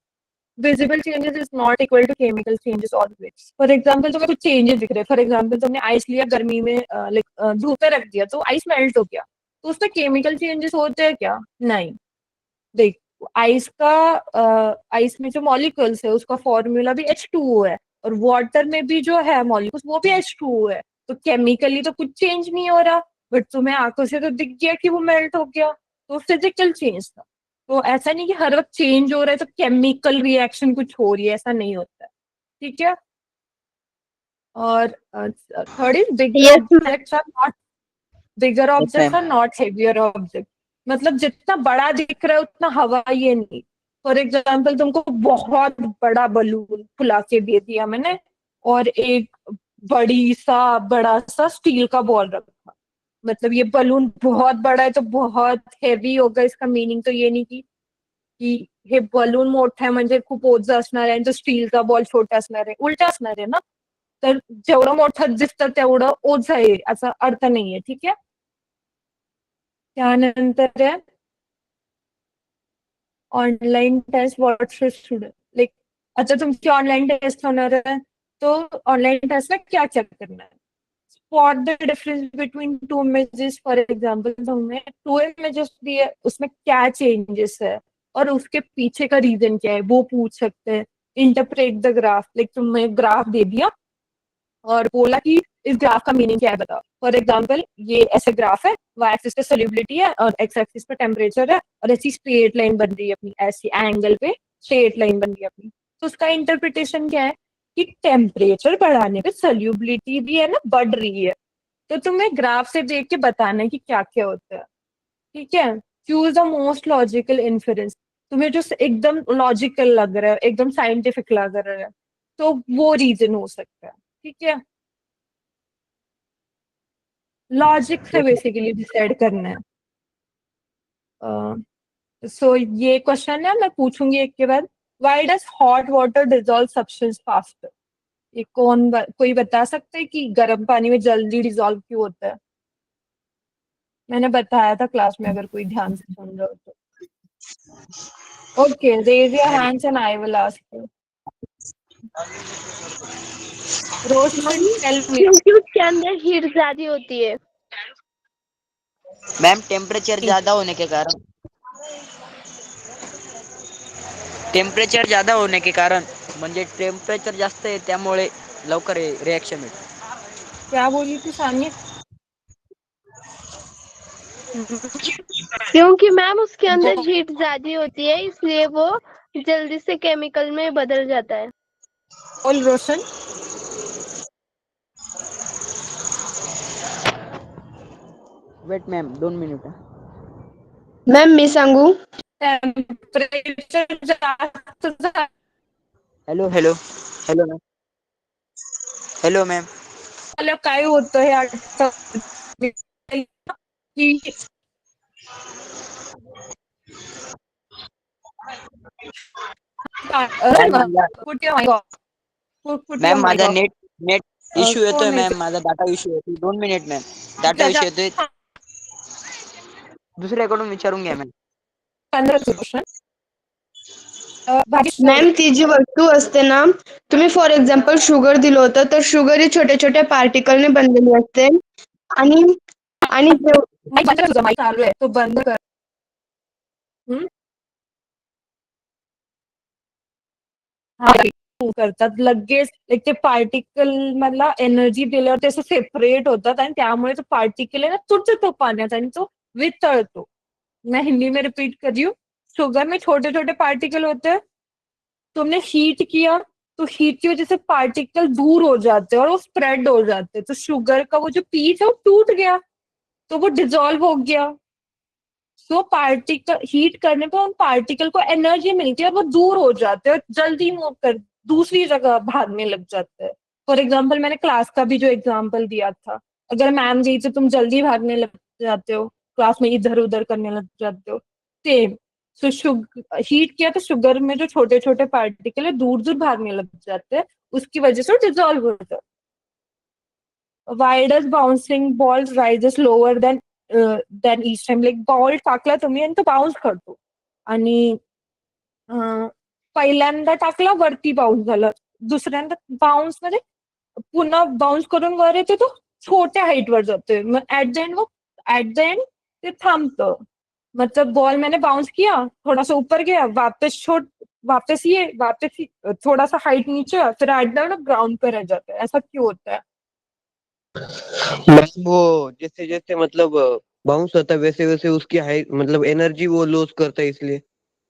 Speaker 2: visible changes is not equal to chemical changes always. For example तुम्हें कुछ चेंजेस दिख रहे हैं, फॉर एग्जाम्पल तुमने आइस लिया गर्मी में, धूप में रख दिया तो आइस मेल्ट हो गया, तो उसमें केमिकल चेंजेस होते हैं क्या? नहीं। देख, आइस में जो मॉलिक्यूल्स है उसका फॉर्मूला भी H2O है, और वाटर में भी जो है मॉलिक्यूल्स वो भी H2O है, तो केमिकली तो कुछ चेंज नहीं हो रहा, बट तुम्हें आंखों से तो दिख गया कि वो मेल्ट हो गया, तो फिजिकल चेंज था। तो ऐसा नहीं कि हर वक्त चेंज हो रहा है तो केमिकल रिएक्शन कुछ हो रही है, ऐसा नहीं होता है। ठीक है, और third is
Speaker 6: yes ma'am.
Speaker 2: Bigger
Speaker 1: yes
Speaker 2: objects
Speaker 1: ma'am.
Speaker 2: Are not heavier object. मतलब जितना बड़ा दिख रहा है उतना हवाई है नहीं। फॉर एग्जाम्पल तुमको बहुत बड़ा बलून फुला के दे दिया मैंने, और एक बड़ा सा स्टील का बॉल रखा, मतलब ये बलून बहुत बड़ा है तो बहुत हेवी होगा, इसका मीनिंग तो ये नहीं की हे बलून मोठं आहे म्हणजे खूप ओझं असणार आहे आणि तो स्टीलचा बॉल छोटा असणार आहे, उलट असणार आहे ना। तर जेवढं मोठं दिसतं तेवढं ओझं आहे असा अर्थ नाहीये। ठीक आहे, त्यानंतर आहे online test what should student like. अच्छा, तुमची ऑनलाइन टेस्ट होणार है तो ऑनलाइन टेस्ट में क्या क्या करना है? Spot the difference between two images. For example तुमने टू इमेजेस दिए, उसमें क्या चेंजेस है और उसके पीछे का रीजन क्या है वो पूछ सकते हैं। इंटरप्रेट द ग्राफ, लाइक तुम्हें ग्राफ दे दिया और बोला कि इस ग्राफ का मीनिंग क्या है बताओ। फॉर एग्जाम्पल ये ऐसे ग्राफ है, वाई एक्सिस पे सॉल्युबिलिटी है और एक्स एक्सिस पे टेम्परेचर है, और ऐसी स्ट्रेट लाइन बन रही है अपनी ऐसी एंगल पे, स्ट्रेट लाइन बन गई अपनी। तो उसका इंटरप्रिटेशन क्या है कि टेम्परेचर बढ़ाने पे सोल्यूबिलिटी भी है ना बढ़ रही है। तो तुम्हें ग्राफ से देख के बताना है कि क्या क्या होता है, ठीक है। Choose the most logical inference, तुम्हें जो एकदम लॉजिकल लग रहा है, एकदम साइंटिफिक लग रहा है, तो वो रीजन हो सकता है, ठीक है। लॉजिक से बेसिकली डिसाइड करना है। सो ये क्वेश्चन है, मैं पूछूंगी एक के बाद। Why does hot water dissolve substance faster? ये कोई बता सकता है कि गर्म पानी में जल्दी डिजॉल्व क्यों होता है? मैंने बताया था क्लास में, अगर कोई ध्यान से सुन रहा हो तो। Okay, raise your hands and I will ask you. Roshan, tell me.
Speaker 4: क्योंकि उसके अंदर हीट ज्यादा होती है।
Speaker 1: मॅम टेम्परेचर ज्यादा होने के कारण म्हणजे टेम्परेचर जास्त आहे त्यामुळे लवकर रिएक्शन होते.
Speaker 2: क्या बोली थी सानिया?
Speaker 4: क्योंकि मैम उसके अंदर हीट ज्यादा होती है, इसलिए वो जल्दी से केमिकल में बदल जाता है।
Speaker 2: बोल Roshan.
Speaker 1: Wait ma'am 2 minute.
Speaker 6: Ma'am मी सांगू?
Speaker 2: टेम्परेचर जास्त झालं
Speaker 1: hello hello hello ma'am. Hello ma'am.
Speaker 2: काय होतं हे आठवतं की
Speaker 1: मॅम माझा
Speaker 2: put your mic off. Put your
Speaker 1: ma'am
Speaker 2: mic
Speaker 1: माझा
Speaker 2: off.
Speaker 1: नेट नेट इश्यू येतोय
Speaker 2: कोण आहे
Speaker 1: मॅम. माझा डाटा इश्यू येतोय. 2 मिनिट मॅम. डाटा इश्यू येतोय. दुसऱ्याकडून विचारून घ्या मॅम.
Speaker 2: 15
Speaker 6: मॅम ती जी वस्तू असते ना, तुम्ही फॉर एक्झाम्पल शुगर दिलं होतं, तर शुगर ही छोट्या छोट्या पार्टिकलने बनलेली असते. आणि आणि
Speaker 2: माईक चालू आहे तो बंद कर. करतात लगेच एक ते पार्टिकल मधला एनर्जी दिल्यावर ते असं सेपरेट होतात आणि त्यामुळे तो पार्टिकल आहे ना तुटतो पाण्यात आणि तो वितळतो. मैं हिंदी में रिपीट कर रही हूँ। शुगर में छोटे छोटे पार्टिकल होते हैं, तुमने हीट किया तो हीट की वजह से पार्टिकल दूर हो जाते हैं और वो स्प्रेड हो जाते हैं, तो शुगर का वो जो पीस है वो टूट गया, तो वो डिजोल्व हो गया। सो पार्टिकल हीट करने पर उन पार्टिकल को एनर्जी मिलती है और वो दूर हो जाते हैं और जल्दी मूव कर दूसरी जगह भागने लग जाते हैं। फॉर एग्जाम्पल मैंने क्लास का भी जो एग्जाम्पल दिया था, अगर मैम गई तो तुम जल्दी भागने लग जाते हो, क्लास में इधर उधर करने लग जाते हो, सेम। सो हीट किया तो शुगर में जो छोटे छोटे पार्टिकल है दूर दूर भागने लग जाते हैं, उसकी वजह से डिजोल्व हो जाते हैं। Why does bouncing balls rises lower than each time? Like ball टाकला तुम्ही आणि तो बाउन्स करतो आणि पहिल्यांदा टाकला वरती बाउन्स झालं, दुसऱ्यांदा बाउन्स मध्ये पुन्हा बाउन्स करून वर येते, तो छोट्या हाईट वर जातोय, मग एट द एंड ते थांबतं. मतलब बॉल मैंने बाउंस किया, थोड़ा सा ऊपर गया, वापस थोड़ा सा हाइट नीचे, फिर एट द एंड ग्राउंड पे रह जाता है। ऐसा क्यों होता है?
Speaker 5: मैम वो जैसे जैसे मतलब बाउंस होता है वैसे वैसे उसकी हाइट मतलब एनर्जी वो लूज करता है इसलिए।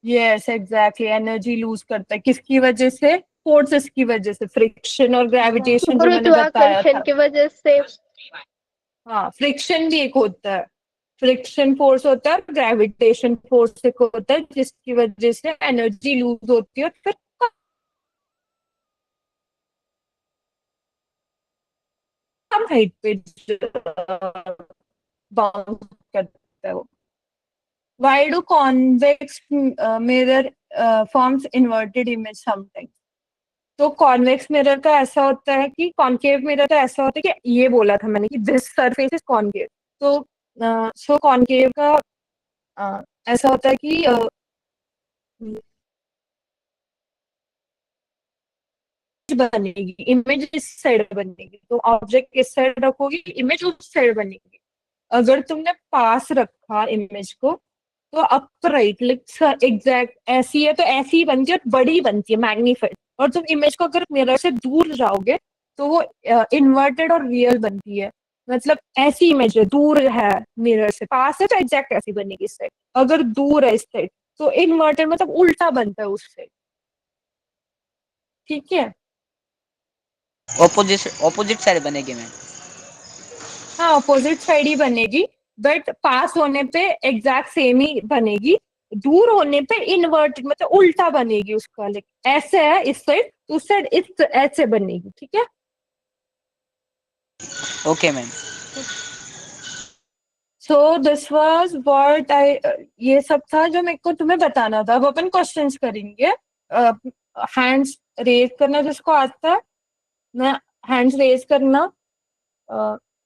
Speaker 2: यस एग्जैक्टली, एनर्जी लूज करता है। किसकी वजह से? फोर्सेस की वजह से, फ्रिक्शन और ग्रेविटेशन जो मैंने बताया
Speaker 4: गुरुत्वाकर्षण
Speaker 2: था।
Speaker 4: की वजह से।
Speaker 2: हाँ, फ्रिक्शन भी एक होता है, फ्रिक्शन फोर्स होता है, ग्रेविटेशन फोर्स एक होता है, जिसकी वजह से एनर्जी लूज होती है और फिर कम हाइट पे बाउंस करता है वो। Why do convex mirror forms inverted image sometimes? तो कॉन्वेक्स मिरर का ऐसा होता है कि कॉनकेव मिरर का ऐसा होता है कि ये बोला था मैंने कि दिस सरफेस इज कॉनकेव। तो सो कॉनकेव का ऐसा होता है कि बनेगी इमेज इस साइड बनेगी, तो ऑब्जेक्ट इस साइड रखोगी, इमेज उस साइड बनेगी। अगर तुमने पास रखा इमेज को तो अपराइट एग्जैक्ट ऐसी है तो ऐसी ही बनती है और बड़ी बनती है, मैग्नीफाइड। और तुम इमेज को अगर मिरर से दूर जाओगे तो वो इन्वर्टेड और रियल बनती है। मतलब ऐसी इमेज है, दूर है मिरर से, पास है तो एग्जैक्ट ऐसी बनेगी इस साइड, अगर दूर है इस साइड तो इन्वर्टेड मतलब उल्टा बनता है उस साइड। ठीक है।
Speaker 1: ऑपोजिट साइड बनेगी मैम।
Speaker 2: हाँ, अपोजिट साइड ही बनेगी, बट पास होने पे एग्जैक्ट सेम ही बनेगी, दूर होने पे इन्वर्टेड मतलब उल्टा बनेगी उसका, लाइक ऐसे है इस साइड, उस साइड इस ऐसे बनेगी, ठीक है।
Speaker 1: Okay ma'am.
Speaker 2: So this was what I, ये सब था जो मेरे को तुम्हें बताना था। अब अपन क्वेश्चंस करेंगे। हैंड्स रेज करना जिसको आता है, मैं हैंड्स रेज करना।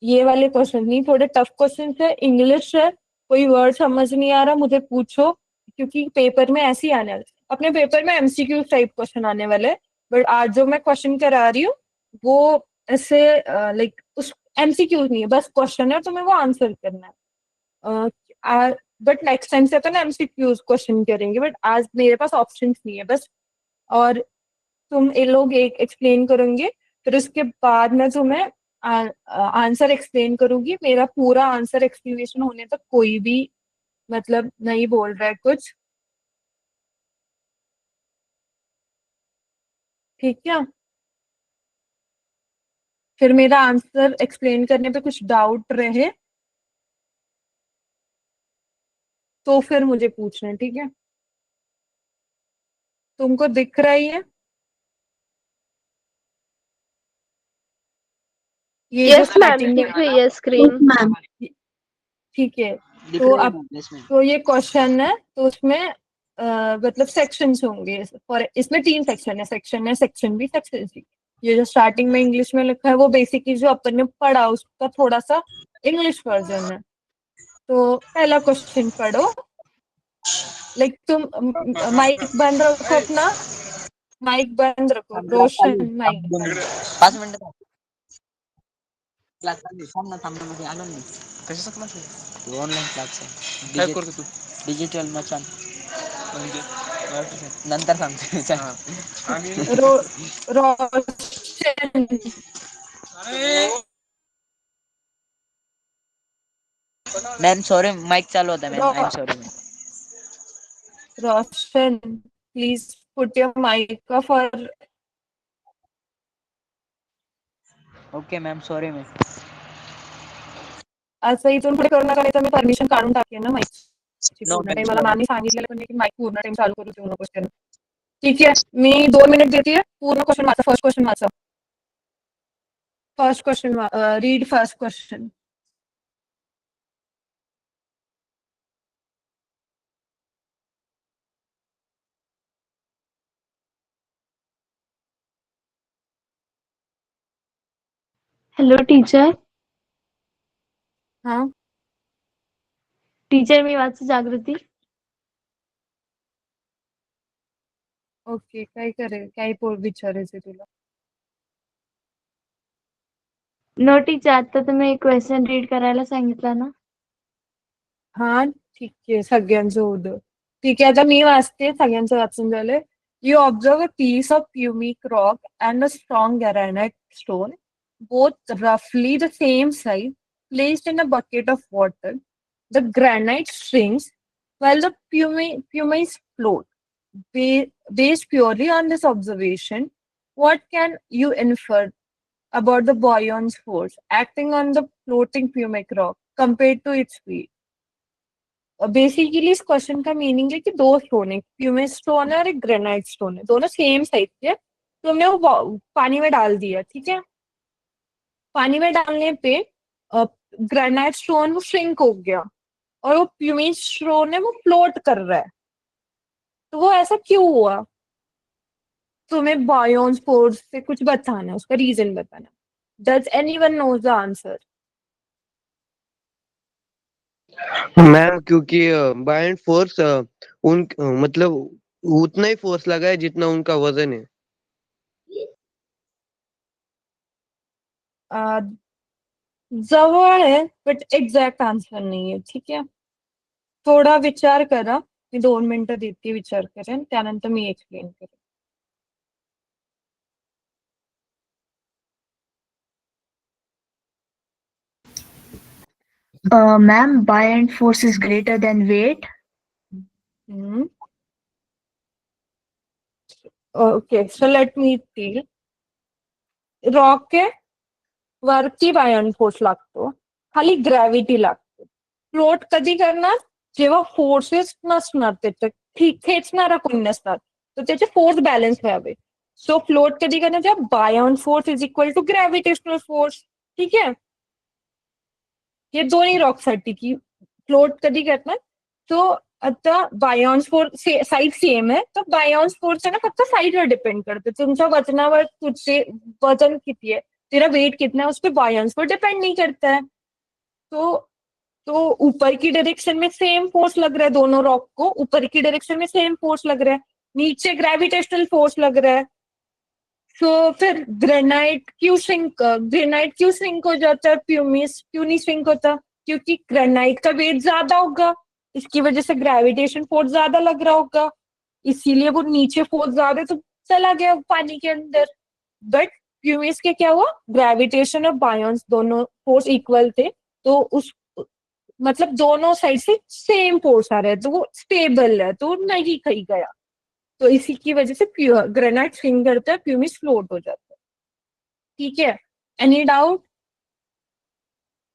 Speaker 2: ये वाले क्वेश्चन नहीं, थोड़े टफ क्वेश्चन है, इंग्लिश है, कोई वर्ड समझ नहीं आ रहा मुझे पूछो, क्योंकि पेपर में ऐसे ही आने वाले, अपने पेपर में एमसीक्यू टाइप क्वेश्चन आने वाले। बट आज जो मैं क्वेश्चन करा रही हूँ वो ऐसे लाइक उस एमसीक्यू नहीं है, बस क्वेश्चन है, तुम्हें वो आंसर करना है। बट नेक्स्ट टाइम से अपन एमसीक्यूज क्वेश्चन करेंगे, बट आज मेरे पास ऑप्शंस नहीं है बस। और तुम ये लोग एक एक्सप्लेन करोगे, फिर उसके बाद मैं तुम्हें आंसर एक्सप्लेन करूंगी। मेरा पूरा आंसर एक्सप्लेनेशन होने तक कोई भी मतलब नहीं बोल रहा है कुछ, ठीक है। फिर मेरा आंसर एक्सप्लेन करने पे कुछ डाउट रहे तो फिर मुझे पूछना, ठीक है। तुमको दिख रही है ये जो
Speaker 4: यस मैम,
Speaker 2: स्टार्टिंग में,
Speaker 4: दिख रही है
Speaker 6: Yes,
Speaker 4: स्क्रीन।
Speaker 6: ma'am.
Speaker 2: ठीक है।
Speaker 1: दिख
Speaker 2: तो
Speaker 1: रही है
Speaker 2: अब
Speaker 1: मैम, यस मैम।
Speaker 2: तो ये क्वेश्चन है, तो उसमें मतलब सेक्शंस होंगे, और इसमें 3 सेक्शन है सेक्शन बी सेक्शन सी। ये जो स्टार्टिंग में इंग्लिश में लिखा है वो बेसिकली जो अपन ने पढ़ा उसका थोड़ा सा इंग्लिश वर्जन है। तो पहला क्वेश्चन पढ़ो, लाइक तुम माइक बंद रखो अपना, माइक बंद रखो
Speaker 1: क्लास चालू
Speaker 2: रोशन,
Speaker 1: आहे.
Speaker 2: माइक।
Speaker 1: 5 मिनिटं क्लास चालू आहे. थांब ना मध्ये आलो नाही. कशाचं क्लास आहे? ऑनलाईन क्लास आहे. काय करतो तू? डिजिटल मचान. म्हणजे नंतर सांगतो. चल.
Speaker 2: रो रोशन
Speaker 1: मॅम सॉरी माईक चालू होता मॅम.
Speaker 2: रो,
Speaker 1: I am sorry ma'am.
Speaker 2: Roshan please put your mic off, और
Speaker 1: ओके मॅम सॉरी मॅम.
Speaker 2: असं इथून पुढे करू नका, नाही तर मी परमिशन काढून टाकेन ना माईकची
Speaker 1: नो
Speaker 2: पूर्ण
Speaker 1: मॅम
Speaker 2: टाइम। मला
Speaker 1: सॉरी.
Speaker 2: मॅमनी सांगितलेलं पण नाही की माईक पूर्ण टाइम चालू करू देऊ नकोस त्यानं. ठीक आहे, मी 2 मिनिट देते, पूर्ण क्वेश्चन वाचा, फर्स्ट क्वेश्चन वाचा, first question read first question.
Speaker 3: Hello teacher.
Speaker 2: हा
Speaker 3: टीचर मी वाचू जागृती.
Speaker 2: ओके, काय करेल, काय विचारायचं तुला?
Speaker 3: नो टीचर, आता तुम्ही क्वेश्चन रीड करायला सांगितला ना.
Speaker 2: हा ठीक आहे, सगळ्यांचं होतं. ठीक आहे, आता मी वाचते, सगळ्यांचं वाचून झालंय. You observe a piece of pumic rock and a strong granite stone, both roughly the same size, placed in a bucket of water. The granite shrinks while the pumice float. Based purely on this observation, what can you infer about the buoyant force acting on the floating pumic rock compared to its weight? Basically इस question का meaning है कि 2 stone है, pumice stone है और एक granite stone है, दोनों सेम साइज के। तो हमने वो पानी में डाल दिया, ठीक है। पानी में डालने पे ग्रेनाइट स्टोन वो श्रिंक हो गया, और वो प्यूमिस स्टोन है वो फ्लोट कर रहा है। तो वो ऐसा क्यों हुआ? तुम्हें बायोन्स फोर्स से कुछ बताना, उसका रीजन बताना। Does anyone knows the answer?
Speaker 5: Ma'am क्योंकि बायन फोर्स मतलब उतना ही फोर्स लगा है जितना उनका वजन है।
Speaker 2: जवळ आहे बट एक्झॅक्ट आन्सर नाहीये, ठीक आहे। थोडा विचार करा, मी 2 मिनिटं देते विचार करेन, त्यानंतर मी एक्सप्लेन करेन.
Speaker 7: Ma'am, buoyant force is greater than weight.
Speaker 2: Okay so let me tell. Rock आहे वरती बायॉन फोर्स लागतो, खाली ग्रॅव्हिटी लागते. फ्लोट कधी करणार? जेव्हा फोर्सेस नसणार त्याच्यात, खेचणारा कोणी नसणार, तर त्याचे फोर्स बॅलन्स व्हावे. सो फ्लोट कधी करणार? जेव्हा buoyant force is equal to gravitational force. ठीक आहे, हे दोन्ही रॉक साठी की फ्लोट कधी करणार. सो आता बायॉन्स फोर्स साईड सेम आहे, तर बायॉन्स फोर्स आहे ना फक्त साईडवर डिपेंड करते. तुमच्या वजनावर, तुझे वजन किती है, तेरा वेट कितना है, उस पर बायॉन्स पर डिपेंड नहीं करता है. तो तो ऊपर की डायरेक्शन में सेम फोर्स लग रहा है, दोनों रॉक को ऊपर की डायरेक्शन में सेम फोर्स लग रहा है, नीचे ग्रेविटेशनल फोर्स लग रहा है. सो फिर ग्रेनाइट क्यों श्रिंक हो जाता है, प्यूमिस क्यों नहीं श्रिंक होता? क्योंकि ग्रेनाइट का वेट ज्यादा होगा, इसकी वजह से ग्रेविटेशन फोर्स ज्यादा लग रहा होगा, इसीलिए वो नीचे फोर्स ज्यादा तो चला गया पानी के अंदर. बट प्यूमिस के क्या हुआ, ग्रेविटेशन और बायॉन्स दोनों फोर्स इक्वल थे, तो उस मतलब दोनों साइड से सेम फोर्स आ रहा है, तो वो स्टेबल है, तो नहीं कहीं गया. तो इसी की वजह से ग्रेनाइट स्विंग करता है, प्यूमिस फ्लोट हो जाता है. ठीक है, any doubt?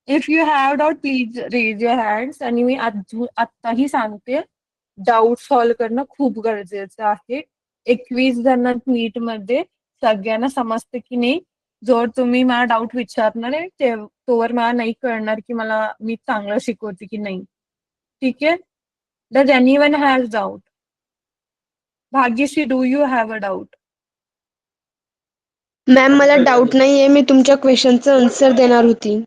Speaker 2: If you have doubt please raise your hands. आणि मी आत्ताही सांगते, डाऊट सॉल्व्ह करणं खूप गरजेचं आहे. 21 जणांत मीट मध्ये सगळ्यांना समजतं की नाही. जर तुम्ही मला डाऊट विचारणार आहे तोवर मला नाही कळणार की मी चांगलं शिकवते की नाही. ठीक आहे, does anyone has doubt? Bhagyashree, do you have a doubt?
Speaker 6: Ma'am मला डाऊट नाहीये, मी तुमच्या क्वेश्चनचं आन्सर देणार होती.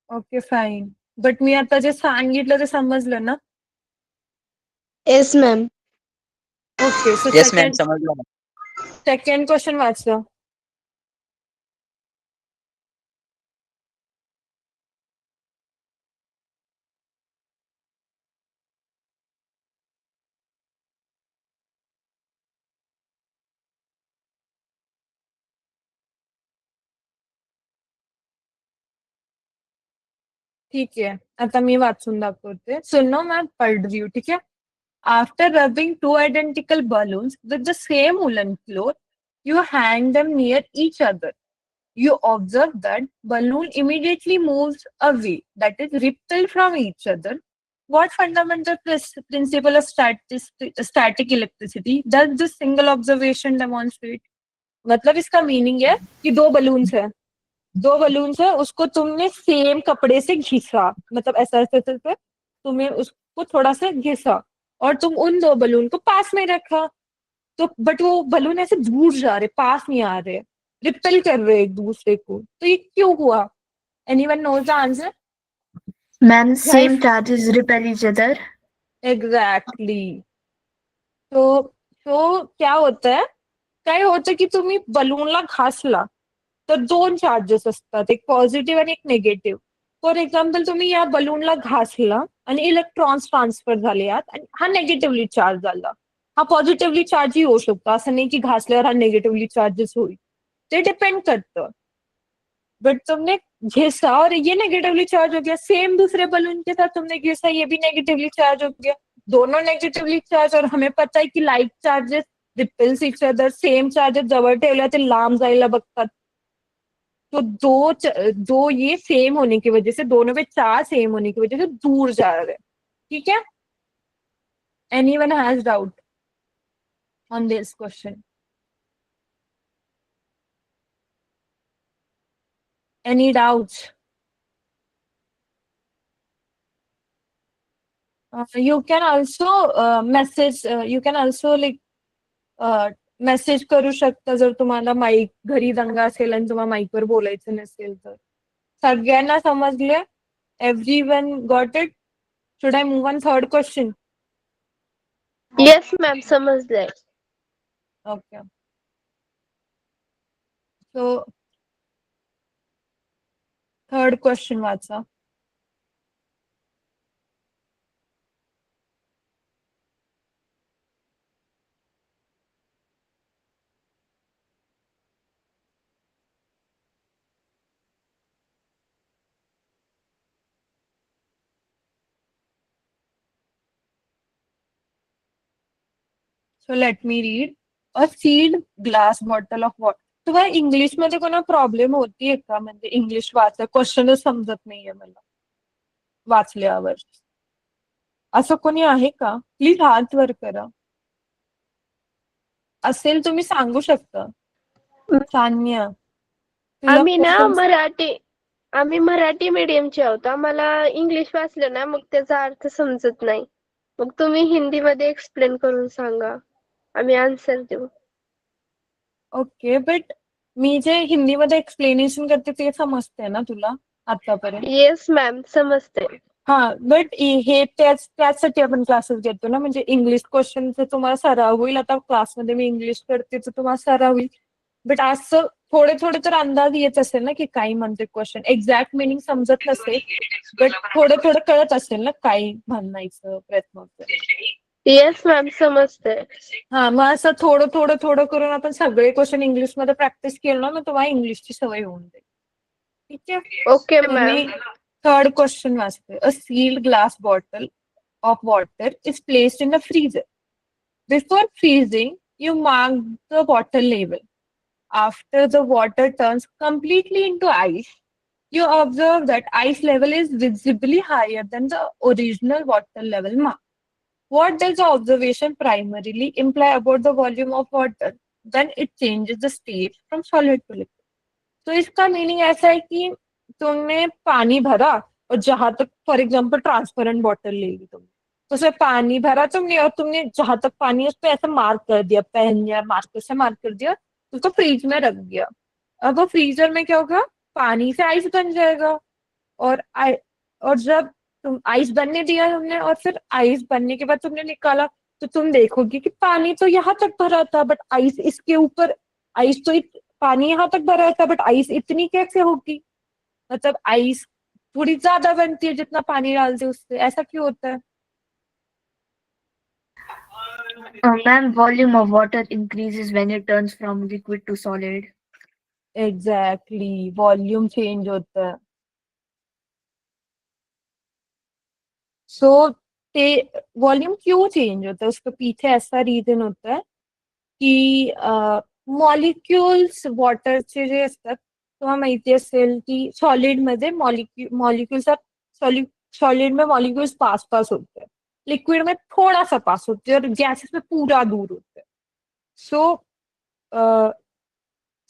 Speaker 2: Okay fine. बट मी आता जे सांगितलं ते समजलं ना?
Speaker 6: Yes ma'am.
Speaker 2: Okay, so
Speaker 1: yes ma'am, समजलं ना.
Speaker 2: सेकंड क्वेश्चन वाचा. ठीक आहे, आता मी वाचून दाखवते. सुनो, मैं पढ़ रही हूँ. ठीक है. After rubbing two identical balloons with the same woolen cloth, you hang them near each other. You observe that balloon immediately moves away, that is repelled from each other. What fundamental principle of static electricity does this single observation demonstrate? मतलब इसका meaning है कि दो balloons है, उसको तुमने same कपड़े से घिसा, मतलब ऐसा ऐसे ऐसे तुम्हें उसको थोड़ा सा घिसा, और तुम उन दो बलून को पास में रखा. तो बट वो बलून ऐसे दूर जा रहे, पास नहीं आ रहे, रिपेल कर रहे एक दूसरे को. तो ये क्यों हुआ? Anyone knows the answer?
Speaker 7: Ma'am, same charges repel each other.
Speaker 2: Exactly. तो क्या होतं है, काय होतं की तुम्ही बलूनला घासला तर दोन चार्जेस असतात, एक पॉझिटिव्ह आणि एक निगेटिव्ह. फॉर एक्झाम्पल, तुम्ही या बलूनला घासला आणि इलेक्ट्रॉन्स ट्रान्सफर झाले यात, आणि हा निगेटिव्हली चार्ज झाला. हा पॉझिटिव्हली चार्जही होऊ शकतो, असं नाही की घासल्यावर हा निगेटिव्हली चार्जेस होईल, ते डिपेंड करतं. बट तुमने घिसा और ये नेगेटिवली चार्ज हो गया, सेम दूसरे बलून के साथ तुमने घिसा, ये भी नेगेटिवली चार्ज हो गया, दोनों नेगेटिवली चार्ज. और हमें पता है की like charges repels each other, same charges जवळ ठेवल्या ते लांब जायला बघतात. तो दो ये सेम होने की वजह से, दोनों पे चार्ज सेम होने की वजह से दूर जा रहे हैं. ठीक है, anyone has doubt on this question? Any doubts? You can also message, you can also like message करू शकता जर तुम्हाला माईक घरी दंगा असेल आणि तुम्हाला माईकवर बोलायचं नसेल तर. सगळ्यांना समजले? Everyone got it? Should I move on third question?
Speaker 4: Yes ma'am, समजलंय.
Speaker 2: ओके, सो थर्ड क्वेश्चन वाचा. So let me read. A sealed glass bottle of water. तुम्हाला इंग्लिश मध्ये कोणा प्रॉब्लेम होतीये का? म्हणजे इंग्लिश क्वेश्चनच समजत नाहीये मला वाचल्यावर. असं कोणी आहे का? प्लीज हात वर करा. असेल तुम्ही सांगू शकता. सान्या, तुला
Speaker 4: आम्ही ना
Speaker 2: क्वेश्चन
Speaker 4: आम्ही मराठी मीडियमचे आहोत. आम्हाला इंग्लिश वाचलं ना मग त्याचा अर्थ समजत नाही. मग तुम्ही हिंदीमध्ये एक्सप्लेन करून सांगा. आम्ही आन्सर देऊ.
Speaker 2: ओके, बट मी जे हिंदीमध्ये एक्सप्लेनेशन करते ते समजते ना तुला आतापर्यंत?
Speaker 4: येस मॅम, समजते.
Speaker 2: हा, बट हे त्याचसाठी आपण क्लासेस घेतो ना, म्हणजे इंग्लिश क्वेश्चनचा तुम्हाला सराव होईल. आता क्लासमध्ये मी इंग्लिश करते तर तुम्हाला सराव होईल. बट असं थोडे थोडे तर अंदाज येत असेल ना की काय म्हणते क्वेश्चन. एक्झॅक्ट मिनिंग समजत नसेल, बट थोडं थोडं कळत असेल ना काय म्हणायचं प्रयत्न होतोय.
Speaker 4: येस मॅम, समजते.
Speaker 2: हा, मग असं थोडं थोडं थोडं करून आपण सगळे क्वेश्चन इंग्लिशमध्ये प्रॅक्टिस केलं ना, मग तुम्हाला इंग्लिशची सवय होऊन जाईल. ठीक आहे.
Speaker 4: ओके
Speaker 2: तर
Speaker 4: मॅम.
Speaker 2: मी थर्ड क्वेश्चन वाचते. A sealed glass bottle of water is placed in a freezer. Before freezing, you mark the water level. After the water turns completely into ice, you observe that ice level is visibly higher than the original water level mark. What does the observation primarily imply about the volume of water? Then it changes the state from solid to liquid. तो इसका meaning ऐसा है कि तुमने पानी भरा और जहां तक, फॉर एग्जाम्पल ट्रांसपेरेंट बॉटल ले ली तुमने, तो उसमें पानी भरा तुमने और तुमने जहां तक पानी है उस पर ऐसा मार्क कर दिया, पेन या मार्कर से मार्क कर दिया, उसको फ्रीज में रख दिया. अब वो फ्रीजर में क्या होगा? पानी से आइस बन जाएगा. और और जब तुम आइस बनने दिया हमने और फिर आइस बनने के बाद तुमने निकाला, तो तुम देखोगे कि पानी तो यहाँ तक भरा था बट आइस इसके ऊपर, आइस तो पानी यहाँ तक भरा था बट आइस इतनी कैसे होगी? मतलब आइस थोड़ी ज्यादा बनती है जितना पानी डालते उससे. ऐसा क्यों होता है?
Speaker 7: Ma'am, volume of water increases when it turns from liquid to solid.
Speaker 2: Exactly, volume change होता है. सो वॉल्यूम क्यों चेंज होता है? उसके पीछे ऐसा रीजन होता है की मॉलिक्युल्स वॉटरचे जे असतात, तुम्हाला माहिती असेल की सॉलिड मध्ये मॉलिक्यूल्स सॉलिड में मॉलिक्यूल्स पास पास होते हैं, लिक्विड में थोड़ा सा पास होते हैं और गैसेस में पूरा दूर होते हैं.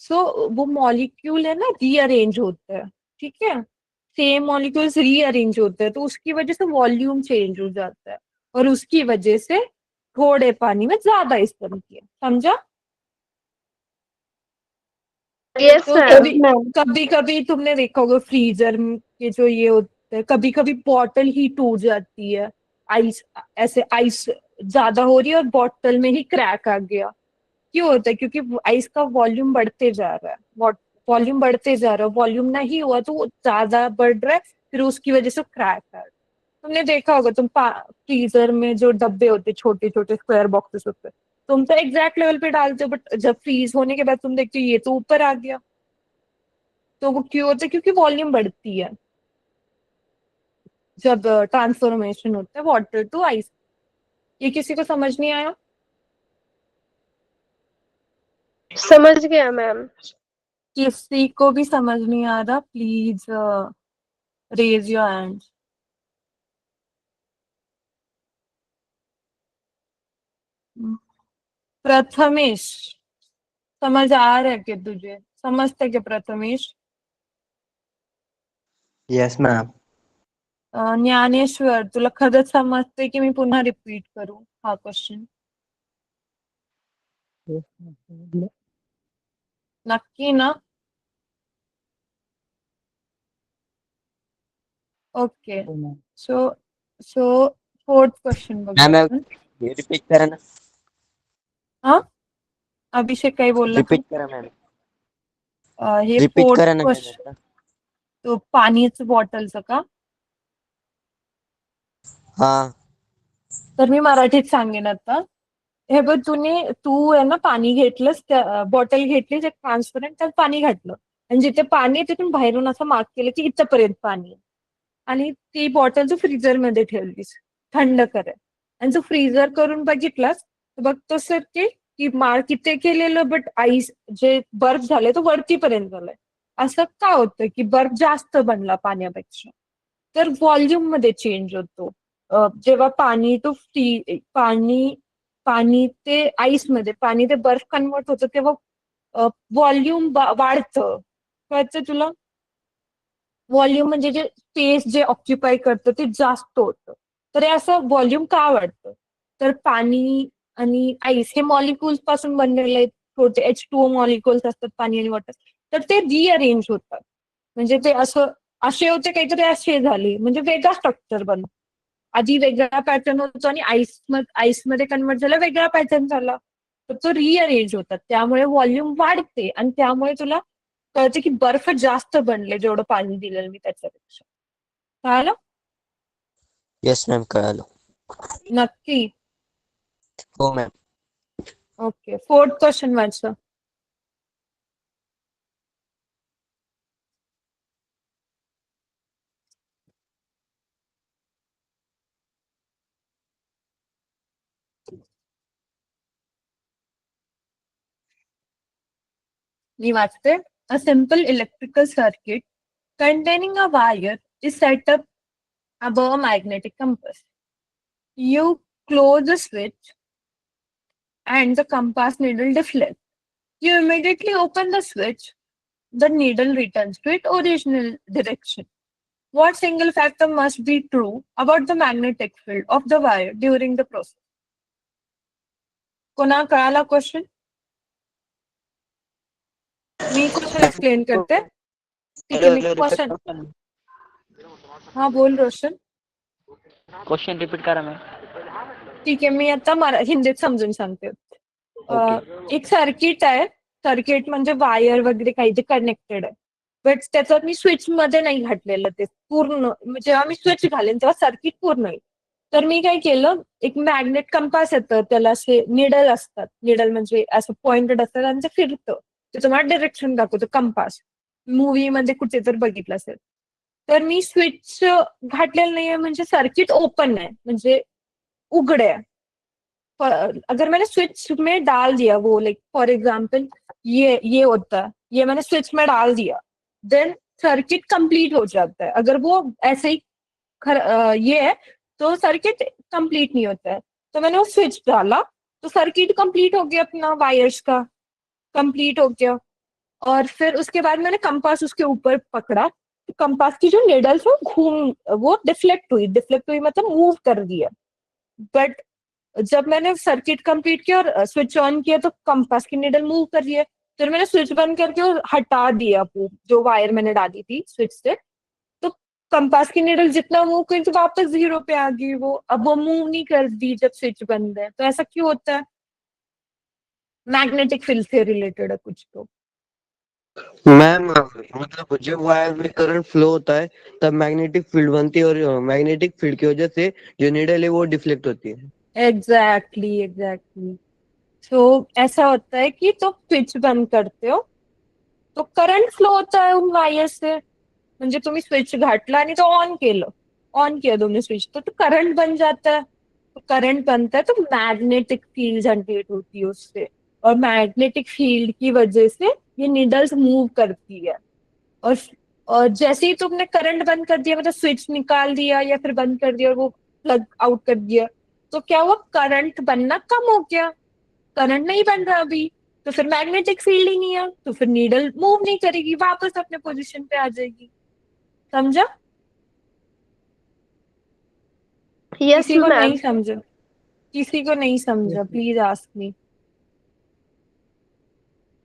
Speaker 2: सो वो मॉलिक्यूल है ना, रीअरेंज होते हैं. ठीक है, सेम मॉलिक्यूल्स रीअरेंज होते हैं, तो उसकी वजह से वॉल्यूम चेंज हो जाता है और उसकी वजह से थोड़े पानी में ज्यादा इस बनती है. समझा?
Speaker 4: येस
Speaker 2: तो
Speaker 4: मॅम.
Speaker 2: कभी कभी तुमने देखा होगा फ्रीजर के जो ये होते हैं, कभी कभी बॉटल ही टूट जाती है. आइस, ऐसे आइस ज्यादा हो रही है और बॉटल में ही क्रैक आ गया. क्यों होता है? क्योंकि आइस का वॉल्यूम बढ़ते जा रहा है, वॉल्यूम बढ़ते जा रहा है, वॉल्यूम नहीं हुआ तो वो ज्यादा बढ़ रहा है, फिर उसकी वजह से क्रैक आ रहा है. तुमने देखा होगा, तुम फ्रीजर में जो डब्बे होते, छोटे छोटे स्क्वायर बॉक्सेस होते हैं, तुम तो एग्जैक्ट लेवल पे डालते हो, बट जब फ्रीज होने के बाद तुम देखते हो ये तो ऊपर आ गया. तो वो क्यों होता है? क्योंकि वॉल्यूम बढ़ती है जब ट्रांसफॉर्मेशन होता है वाटर टू आइस. ये किसी को समझ नहीं आया?
Speaker 4: समझ गया मैम.
Speaker 2: किसी को भी समझ नहीं आ रहा, please raise your hand. Prathamesh, समझ आ रहा है कि तुझे? समजते क्या प्रथमेश?
Speaker 1: Yes ma'am.
Speaker 2: ज्ञानेश्वर, तुला खरंच समजते की मी पुन्हा रिपीट करू हा क्वेश्चन? नक्की ना? ओके, सो फोर्थ क्वेश्चन बघू
Speaker 1: मॅम
Speaker 2: आपण.
Speaker 1: रिपीट करा ना.
Speaker 2: हा, अभिषेक काही बोलला तू?
Speaker 1: रिपीट करा मॅम.
Speaker 2: हे
Speaker 1: रिपीट
Speaker 2: फोर्थ
Speaker 1: करा ना मॅम.
Speaker 2: क्वेश्चन, तो पाणीच बॉटलचं का?
Speaker 1: हा.
Speaker 2: तर मी मराठीत सांगेन आता. हे बघ, तू आहे ना पाणी घेतलंस, बॉटल घेतलीस एक ट्रान्सपरंट, त्यात पाणी घातलं आणि जिथे पाणी आहे तिथून बाहेरून असं मार्क केलं की इथपर्यंत पाणी आहे, आणि ती बॉटल तू फ्रीजर मध्ये ठेवलीस थंड कराय, आणि तू फ्रीजर करून बघितलास तर बघतोस की की माळ किती केलेलं बट आईस जे बर्फ झाले तो वरतीपर्यंत झालाय. असं का होतं की बर्फ जास्त बनला पाण्यापेक्षा? तर व्हॉल्यूम मध्ये चेंज होतो. जेव्हा पाणी तो पाणी ते आईस मध्ये पाणी ते बर्फ कन्वर्ट होतं तेव्हा व्हॉल्यूम वाढतं. कळतं तुला? व्हॉल्यूम म्हणजे जे स्पेस जे ऑक्युपाय करतं ते जास्त होतं. तर हे असं व्हॉल्यूम का वाढतं? तर पाणी आणि आईस हे मॉलिक्युल्स पासून बनलेले आहेत. छोटे H2O मॉलिक्युल्स असतात पाणी आणि वॉटर. तर ते रिअरेंज होतात. म्हणजे ते असं असे होते काहीतरी असे झाले म्हणजे वेगळा स्ट्रक्चर बनतो. आधी वेगळा पॅटर्न होतो आणि आईस मध्ये कन्वर्ट झाला वेगळा पॅटर्न झाला. तर तो रिअरेंज होतात. त्यामुळे व्हॉल्यूम वाढते आणि त्यामुळे तुला कळतं की बर्फ जास्त बनले जेवढं पाणी दिलेलं मी त्याच्यापेक्षा. कळालं?
Speaker 1: येस मॅम, कळालं.
Speaker 2: नक्की.
Speaker 1: हो मॅम.
Speaker 2: ओके. 4th क्वेश्चन वाचा. मी वाचते. A simple electrical circuit containing a wire is set up above a magnetic compass. You close the switch and the compass needle deflects. You immediately open the switch, the needle returns to its original direction. What single factor must be true about the magnetic field of the wire during the process? कोणा कळाला question? मी question explain करते. ठीक आहे, मी question. हा बोल रोशन.
Speaker 1: Question repeat करा ma'am.
Speaker 2: ठीक आहे, मी आता हिंदीत समजून सांगते. एक सर्किट आहे. सर्किट म्हणजे वायर वगैरे काही जे कनेक्टेड आहे. बट त्याच्यात मी स्विच मध्ये नाही घातलेलं ते पूर्ण. जेव्हा मी स्विच घालेन तेव्हा सर्किट पूर्ण येईल. तर मी काय केलं, एक मॅग्नेट कंपास येतं, त्याला असे निडल असतात. निडल म्हणजे असं पॉइंटेड असतात आणि ते फिरतं. ते तुम्हाला डिरेक्शन दाखवतं कंपास. मूवी मध्ये कुठे तर बघितलं असेल. तर मी स्विच घातलेलं नाहीये म्हणजे सर्किट ओपन आहे म्हणजे उघड है. अगर मैंने स्विच में डाल दिया वो लाइक फॉर एग्जाम्पल ये होता है, ये मैंने स्विच में डाल दिया, देन सर्किट कंप्लीट हो जाता है. अगर वो ऐसे ही ये है तो सर्किट कंप्लीट नहीं होता है. तो मैंने वो स्विच डाला तो सर्किट कंप्लीट हो गया, अपना वायर्स का कंप्लीट हो गया. और फिर उसके बाद मैंने कंपास उसके ऊपर पकड़ा तो कंपास की जो निडल्स वो डिफ्लेक्ट हुई मतलब मूव कर दिया. बट जब मैंने सर्किट कंप्लीट किया और स्विच ऑन किया तो कंपास की निडल मूव कर रही है. फिर मैंने स्विच बंद करके और हटा दिया वो जो वायर मैंने डाली थी स्विच से. तो कंपास की निडल जितना मूव करी तो वापस 0 पे आ गई वो. अब वो मूव नहीं कर दी जब स्विच बंद है. तो ऐसा क्यों होता है? मैग्नेटिक फील्ड से रिलेटेड है कुछ तो.
Speaker 5: मैम मतलब जब वायर में करंट फ्लो होता है तब मैग्नेटिक फील्ड बनती है और मैग्नेटिक फील्ड की वजह से जो नीडल है वो डिफ्लेक्ट होती है.
Speaker 2: एग्जैक्टली. तो ऐसा होता है कि तो स्विच बंद करते हो तो करंट फ्लो होता है उन वायर से. म्हणजे तुम्ही स्विच घातला आणि तो ऑन किया तुमने स्विच तो करंट बन जाता है. तो करंट बनता है तो मैग्नेटिक फील्ड जनरेट होती है उससे. और मैग्नेटिक फील्ड की वजह से ये निडल्स मूव करती है. और और जैसे ही तुमने करंट बंद कर दिया मतलब स्विच निकाल दिया या फिर बंद कर दिया और वो प्लग आउट कर दिया तो क्या हुआ, करंट बनना कम हो गया. करंट नहीं बन रहा अभी तो फिर मैग्नेटिक फील्ड ही नहीं है तो फिर नीडल मूव नहीं करेगी, वापस अपने पोजीशन पे आ जाएगी. समझा?
Speaker 4: यस
Speaker 2: किसी को
Speaker 4: मॅम.
Speaker 2: नहीं समझा? किसी को नहीं समझा please ask me.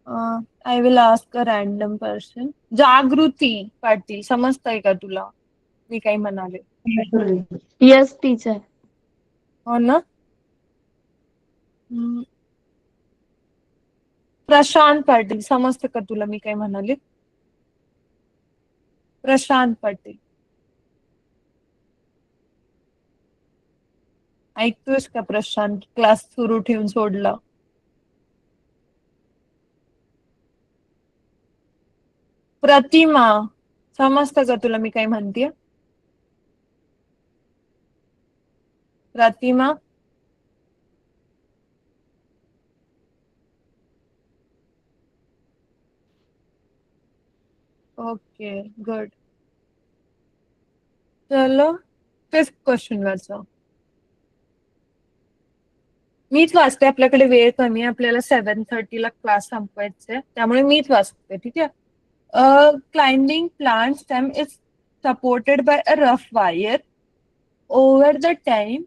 Speaker 2: I will ask a random person. जागृती पाटील, समजतंय का तुला मी काही म्हणाले?
Speaker 3: Yes teacher.
Speaker 2: हो ना. प्रशांत पाटील, समजतं का तुला मी काय म्हणाले? प्रशांत पाटील, ऐकतोयस का प्रशांत? क्लास सुरू ठेवून सोडला. प्रतिमा, समजतं का तुला मी काय म्हणतेय? प्रतिमा, ओके गुड. चलो 5th क्वेश्चन वाचा. मीच वाचते, आपल्याकडे वेळ कमी आहे, आपल्याला 7:30 ला क्लास संपवायचे, त्यामुळे मीच वाचते. ठीक आहे. Climbing plant stem is supported by a rough wire. Over the time,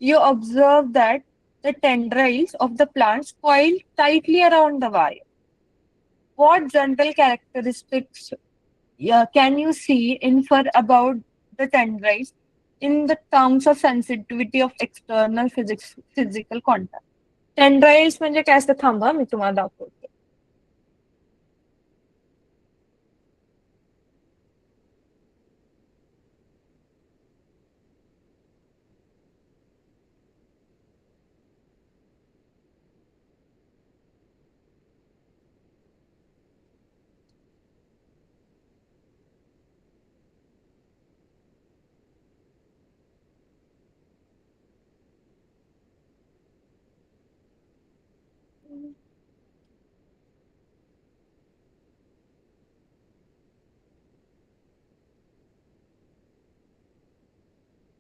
Speaker 2: you observe that the tendrils of the plants coil tightly around the wire. What general characteristics can you see infer about the tendrils in the terms of sensitivity of external physical contact? Tendrils म्हणजे काय असतं, थांबा मी तुम्हाला दाखवते.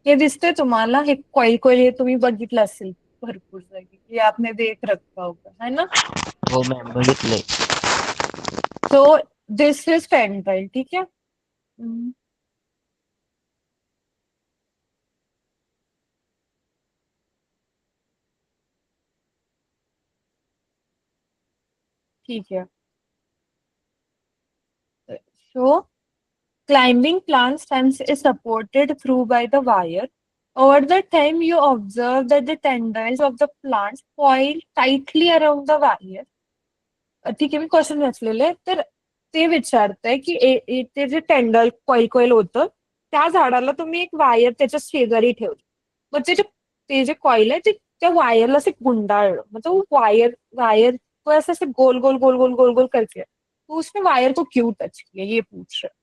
Speaker 2: हे दिसतंय तुम्हाला, हे coil हे तुम्ही बघितलं असेल भरपूर जागी, हे आपने देख रखा होगा, है ना?
Speaker 5: हो मॅम, बघितलंय.
Speaker 2: So this is tendril. ठीक है. ठीक है. So climbing plant stems is supported through by the wire. Over the time, you observe that the tendrils of the plants coil tightly around the wire. ठीक आहे, मी question वाचलेले, तर ते विचारतंय की ते जे टेंडल कॉईल होतं, त्या झाडाला तुम्ही एक वायर त्याच्या शेजारी ठेवलं, मग ते जे कॉईल आहे ते त्या वायरला से गुंडाळलं, मतलब वायर वायर को ऐसे गोल गोल गोल गोल गोल गोल करके, तो उसने वायर को क्यों टच किया, ये पूछ रहे.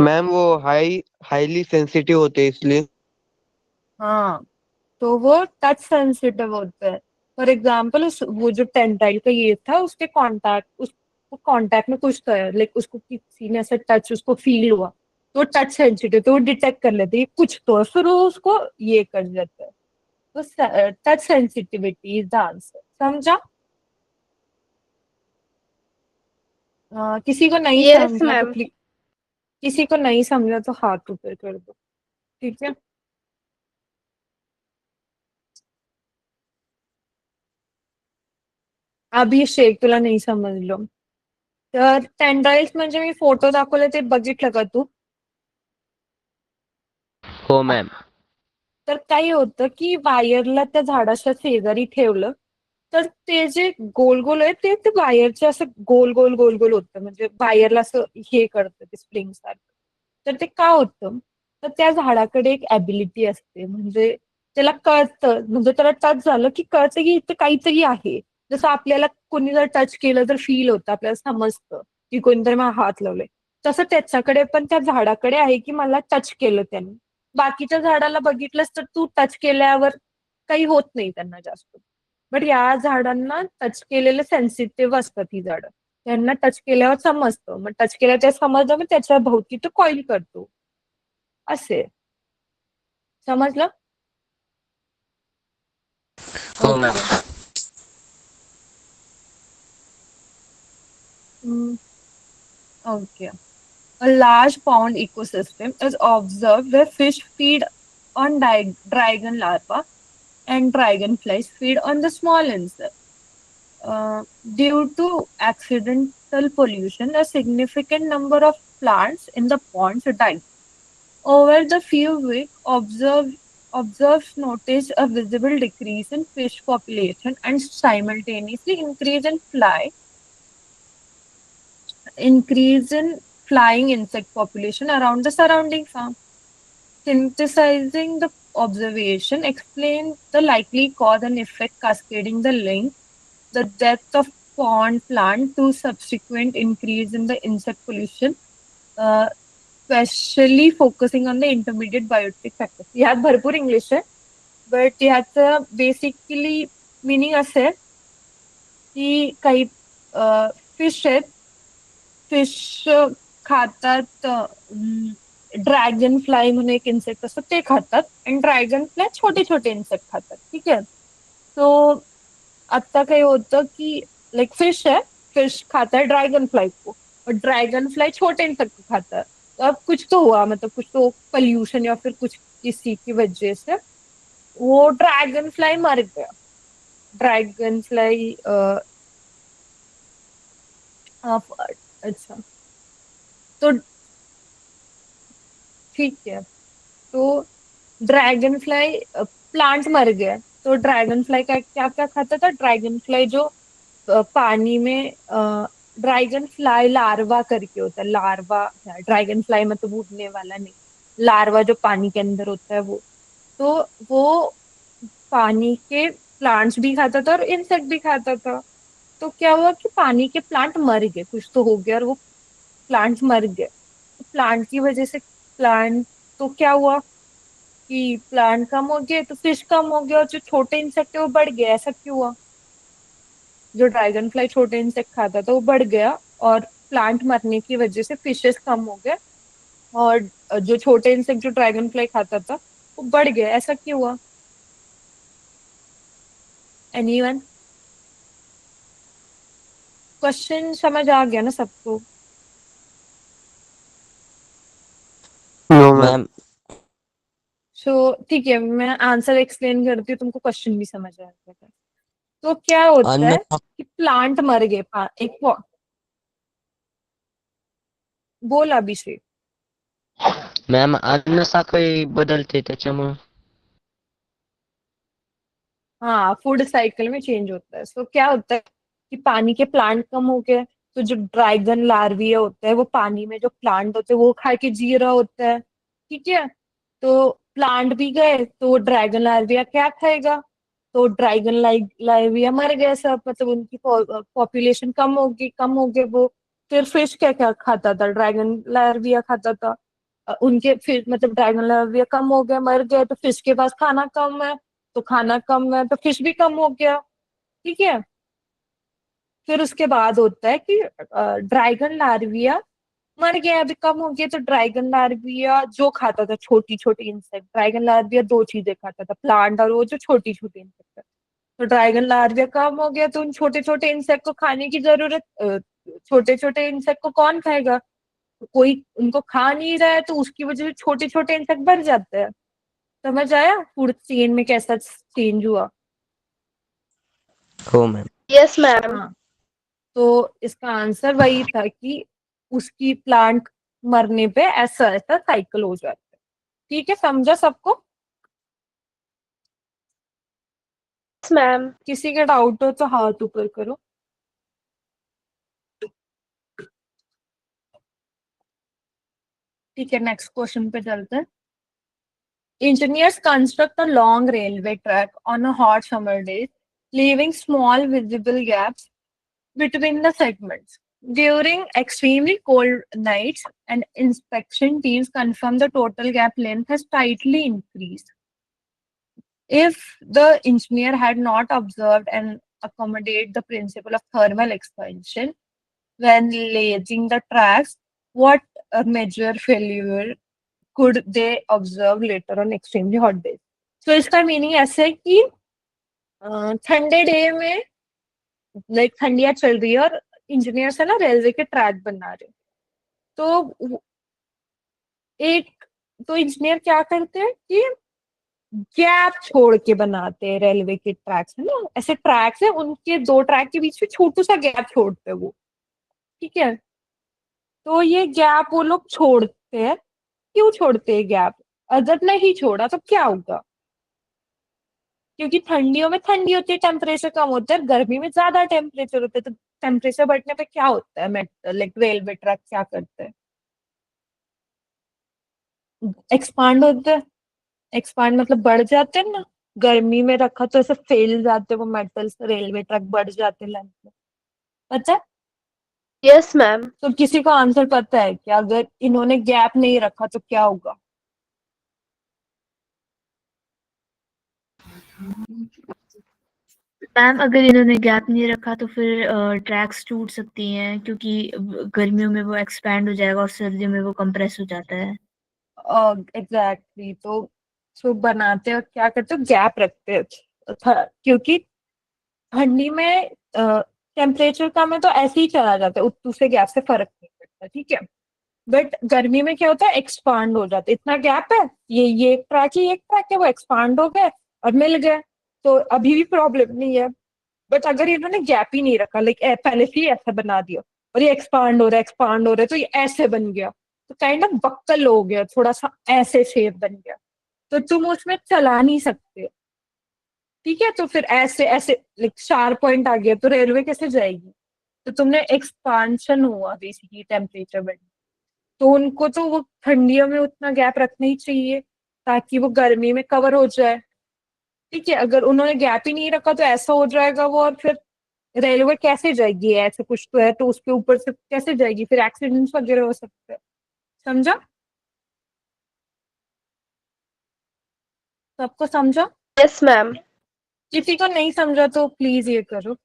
Speaker 5: मैम वो हाईली सेंसिटिव होते हैं इसलिए.
Speaker 2: हाँ, तो वो टच सेंसिटिव होता है. फॉर एग्जाम्पल वो जो टेंटाइल का ये था, उसके कांटेक्ट में कुछ था, लाइक उसको किसी ने ऐसा टच, उसको फील हुआ, तो टच सेंसिटिव, तो वो डिटेक्ट कर लेते हैं कुछ, तो फिर वो उसको ये कर देता है. तो touch sensitivity is the answer. समझा? किसी को नहीं
Speaker 4: येस
Speaker 2: समझा तो
Speaker 4: मॅम.
Speaker 2: प्लीज, किसी को नहीं समझा तो हाथ ऊपर कर दो. ठीक है. अभिषेक, तुला नाही समजलं तर टेंड्राइल्स म्हणजे मी फोटो दाखवले ते बघितलं का तू?
Speaker 5: हो मॅम.
Speaker 2: तर काय होतं की वायरला त्या झाडाच्या शेजारी ठेवलं तर ते जे गोल गोल आहे ते वायरचे असं गोल गोल गोल गोल होतं, म्हणजे वायरला असं हे करतं ते स्प्रिंग सारखं. तर ते का होतं, तर त्या झाडाकडे एक ॲबिलिटी असते, म्हणजे त्याला कळतं, म्हणजे त्याला टच झालं की कळतं की इथे काहीतरी आहे. जसं आपल्याला कोणी जर टच केलं तर फील होतं, आपल्याला समजतं की कोणीतरी मला हात लावले, तसं त्याच्याकडे पण त्या झाडाकडे आहे की मला टच केलं त्यांनी. बाकीच्या झाडाला बघितलंस तर तू टच केल्यावर काही होत नाही त्यांना जास्त, बट या झाडांना टच केलेलं सेन्सिटिव्ह असतात ही झाडं, त्यांना टच केल्यावर समजतं, मग टच केल्यावर ते समजलं, मग त्याच्या भोवती तो कॉईल करतो, असे. समजलं?
Speaker 5: हो ma'am.
Speaker 2: Okay. Okay. A large pond ecosystem is observed where fish feed on dragon larvae and dragonflies feed on the small insects. Due to accidental pollution, a significant number of plants in the ponds died. Over the few weeks, observers noticed a visible decrease in fish population and simultaneously increase in flying insect population around the surrounding farm. Synthesizing the observation explained the likely cause and effect, cascading the link, the death of pond plant to subsequent increase in the insect pollution, especially focusing on the intermediate biotic factors. ह्यात भरपूर English आहे, but ह्याचं basically meaning असे की काही fish आहेत, fish खातात, dragon fly म्हणून एक इन्सेक्ट असतो ते खातात, आणि ड्रॅगन फ्लाय छोटे छोटे इन्सेक्ट खातात. ठीक आहे. सो आता काय होतं की लाइक फिश है, फिश खाता है ड्रैगन फ्लाई को, और ड्रैगन फ्लाई छोटे इंसेक्ट को खाता है. तो अब कुछ तो हुआ, मतलब कुछ तो पोल्यूशन या फिर कुछ किसी की वजह से वो ड्रैगन फ्लाई मर गया. ड्रैगन फ्लाई अच्छा, तो ठीक है. तो ड्रैगन फ्लाई प्लांट मर गया. तो ड्रैगन फ्लाई का क्या क्या खाता था? ड्रैगन फ्लाई जो पानी में ड्रैगन फ्लाई लार्वा करके होता है. लार्वा, ड्रैगन फ्लाई मतलब उड़ने वाला नहीं, लार्वा जो पानी के अंदर होता है वो. तो वो पानी के प्लांट्स भी खाता था और इंसेक्ट भी खाता था. तो क्या हुआ कि पानी के प्लांट मर गए, कुछ तो हो गया और वो प्लांट्स मर गए. तो प्लांट की वजह से प्लांट, तो क्या हुआ कि प्लांट कम हो गए तो फिश कम हो गया, और जो छोटे इंसेक्ट है वो बढ़ गया. ऐसा क्यों हुआ? जो ड्रैगन फ्लाई छोटे इंसेक्ट खाता था वो बढ़ गया, और प्लांट मरने की वजह से फिशेस कम हो गए, और जो छोटे इंसेक्ट जो ड्रैगन फ्लाई खाता था वो बढ़ गया. ऐसा क्यों हुआ? एनीवन? क्वेश्चन समझ आ गया ना सबको?
Speaker 5: No ma'am.
Speaker 1: मैम
Speaker 2: सो ठीक है, मैं आंसर एक्सप्लेन करती हूँ, तुमको क्वेश्चन भी समझ आ जाएगा. तो क्या होता
Speaker 1: अन्न
Speaker 2: है कि प्लांट मर गए. बोल अभिषेक.
Speaker 1: मॅम अन्न साखळी बदलते त्याच्यामुळं.
Speaker 2: हाँ, फूड साइकिल में चेंज होता है. सो क्या होता है कि पानी के प्लांट कम हो गए, तो जो ड्रैगन लार्विया होता है वो पानी में जो प्लांट होते हैं वो खा के जी रहा होता है. ठीक है. तो प्लांट भी गए तो ड्रैगन लार्विया क्या खाएगा? तो ड्रैगन लार्विया मर गए सब, मतलब उनकी पॉपुलेशन कम हो गई वो. फिर फिश क्या क्या खाता था? ड्रैगन लार्विया खाता था. उनके फिर मतलब ड्रैगन लार्विया कम हो गए, मर गए, तो फिश के पास खाना कम है, तो खाना कम है तो फिश भी कम हो गया. ठीक है. फिर उसके बाद होता है कि ड्रैगन लार्विया मर गया, अभी कम हो गया, तो ड्रैगन लार्विया जो खाता था छोटी छोटी इंसेक्ट, ड्रैगन लार्विया दो चीजें खाता था, प्लांट और वो जो छोटी छोटी इंसेक्ट है. तो ड्रैगन लार्विया कम हो गया तो उन छोटे छोटे इंसेक्ट को खाने की जरूरत, छोटे छोटे इंसेक्ट को कौन खाएगा? कोई उनको खा नहीं रहा है, तो उसकी वजह से छोटे छोटे इंसेक्ट बढ़ जाते हैं. समझ आया फूड चेन में कैसा चेंज हुआ?
Speaker 1: हो मॅम.
Speaker 4: Yes ma'am.
Speaker 2: हाँ, तो इसका आंसर वही था कि उसकी प्लांट मरने पे ऐसा ऐसा साइकिल हो जाता है. ठीक है, समझा सबको?
Speaker 4: Yes ma'am.
Speaker 2: किसी का डाउट हो तो हाथ ऊपर करो. ठीक है, नेक्स्ट क्वेश्चन पे चलते हैं. Engineers construct a long railway track on a hot summer day, leaving small visible gaps between the segments. During extremely cold nights, and inspection teams confirm the total gap length has slightly increased. If the engineer had not observed and accommodate the principle of thermal expansion when laying the tracks, what major failure could they observe later on extremely hot days? So इसका meaning ऐसे है कि ठंडे day में like ठंडियां चल रही है और इंजीनियर्स है ना रेलवे के ट्रैक बना रहे. तो एक तो इंजीनियर क्या करते हैं कि गैप छोड़ के बनाते हैं रेलवे के ट्रैक्स, है ना, ऐसे ट्रैक्स है उनके दो ट्रैक के बीच में छोटू सा गैप छोड़ते हैं वो. ठीक है. तो ये गैप वो लोग छोड़ते हैं. क्यों छोड़ते हैं गैप? अगर नहीं छोड़ा तो क्या होगा? क्योंकि ठंडियों में ठंडी होती है, टेम्परेचर कम होता है, गर्मी में ज्यादा टेम्परेचर होता है. तो टेम्परेचर बढ़ने पे क्या होता है? लाइक रेलवे ट्रैक क्या करते हैं? एक्सपांड होते हैं. एक्सपांड मतलब बढ़ जाते हैं ना. गर्मी में रखा तो ऐसे फैल जाते हैं वो मेटल्स, रेलवे ट्रैक बढ़ जाते हैं लेंथ में. पता है?
Speaker 4: Yes ma'am.
Speaker 2: तो किसी को आंसर पता है कि अगर इन्होंने गैप नहीं रखा तो क्या होगा?
Speaker 7: मैम अगर इन्होंने गैप नहीं रखा तो फिर ट्रैक्स टूट सकती हैं, क्योंकि गर्मियों में वो एक्सपैंड हो जाएगा और सर्दियों में वो कंप्रेस हो जाता है।
Speaker 2: एग्जैक्टली तो बनाते हैं और क्या करते हो, गैप रखते हैं क्योंकि ठंडी में टेम्परेचर कम है तो ऐसे ही चला जाता है, दूसरे गैप से फर्क नहीं पड़ता, ठीक है। बट गर्मी में क्या होता है, एक्सपांड हो जाता है, इतना गैप है, ये एक ट्रैक ही एक ट्रैक है, वो एक्सपांड हो गए और मिल गए, तो अभी भी प्रॉब्लम नहीं है। बट अगर इन्होंने गैप ही नहीं रखा, लाइक पहले से ही ऐसा बना दिया और ये एक्सपांड हो रहा है तो ये ऐसे बन गया, तो काइंड ऑफ बक्कल हो गया, थोड़ा सा ऐसे शेप बन गया, तो तुम उसमें चला नहीं सकते, ठीक है। तो फिर ऐसे ऐसे लाइक शार्प पॉइंट आ गया तो रेलवे कैसे जाएगी, तो तुमने एक्सपांशन हुआ बेसिकली टेम्परेचर बढ़, तो उनको तो वो ठंडियों में उतना गैप रखना ही चाहिए ताकि वो गर्मी में कवर हो जाए, ठीक है। अगर उन्होंने गैप ही नहीं रखा तो ऐसा हो जाएगा वो, और फिर रेलवे कैसे जाएगी, ऐसे कुछ तो है तो उसके ऊपर से कैसे जाएगी, फिर एक्सीडेंट्स वगैरह हो सकते हैं, समझा, सबको समझा।
Speaker 4: Yes ma'am.
Speaker 2: किसी को नहीं समझा तो प्लीज ये करो।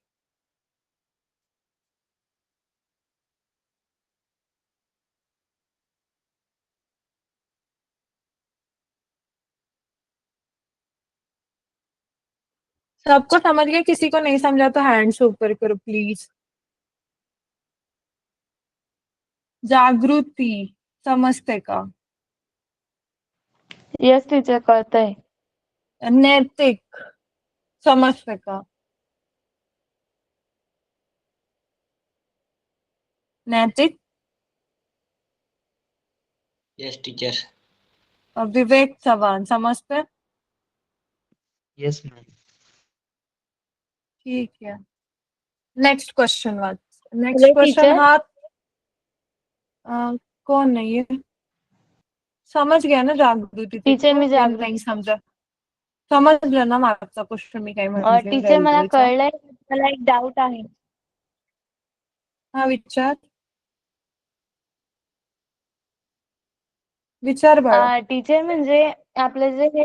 Speaker 2: सबको समझ गया, किसी को नहीं समझा तो हैंड्स ऊपर करो प्लीज। जागृति समझते का।
Speaker 3: यस टीचर, कळत आहे।
Speaker 2: नैतिक समझते का। नैतिक।
Speaker 1: Yes teacher.
Speaker 2: विवेक चौहान समझते।
Speaker 1: Yes ma'am.
Speaker 2: ठीक है, नेक्स्ट क्वेश्चन बात। Next
Speaker 3: hello
Speaker 2: question
Speaker 3: teacher.
Speaker 2: हाथ कौन नहीं है, समझ गया ना जागृती,
Speaker 3: टीचर
Speaker 2: तो
Speaker 3: मी
Speaker 2: ते नाही
Speaker 3: जागृती।
Speaker 2: समजा, समजलं ना मागचा क्वेश्चन मी काय म्हटले
Speaker 3: टीचर मला
Speaker 2: रेल्वेचा।
Speaker 3: कळलंय, मला एक डाऊट आहे।
Speaker 2: हा विचार, विचार बाळा।
Speaker 3: टीचर म्हणजे आपले जे हे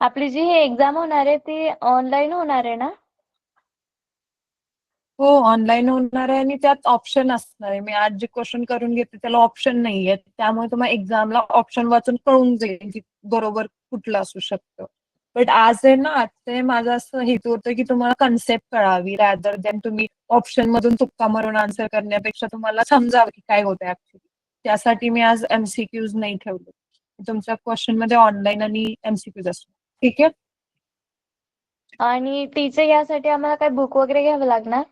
Speaker 3: आपली जी हे एक्झाम होणार आहे ती ऑनलाईन होणार आहे ना?
Speaker 2: हो ऑनलाईन होणार आहे आणि त्यात ऑप्शन असणार आहे, मी आज जे क्वेश्चन करून घेते त्याला ऑप्शन नाहीये, त्यामुळे तुम्हाला एक्झामला ऑप्शन वाचून कळून जाईल की बरोबर कुठलं असू शकतं। बट आज आहे ना, आज ते माझं असं हेतू होतं की तुम्हाला कन्सेप्ट कळावी रॅदर दॅन तुम्ही ऑप्शन मधून तुक्का मारून आन्सर करण्यापेक्षा तुम्हाला समजावं की काय होतं ऍक्च्युली, त्यासाठी मी आज एमसीक्यूज नाही ठेवले, तुमच्या क्वेश्चन मध्ये ऑनलाईन आणि एमसीक्यूज असणार, ठीक आहे।
Speaker 3: आणि टीचर यासाठी आम्हाला काय बुक वगैरे घ्यावं लागणार?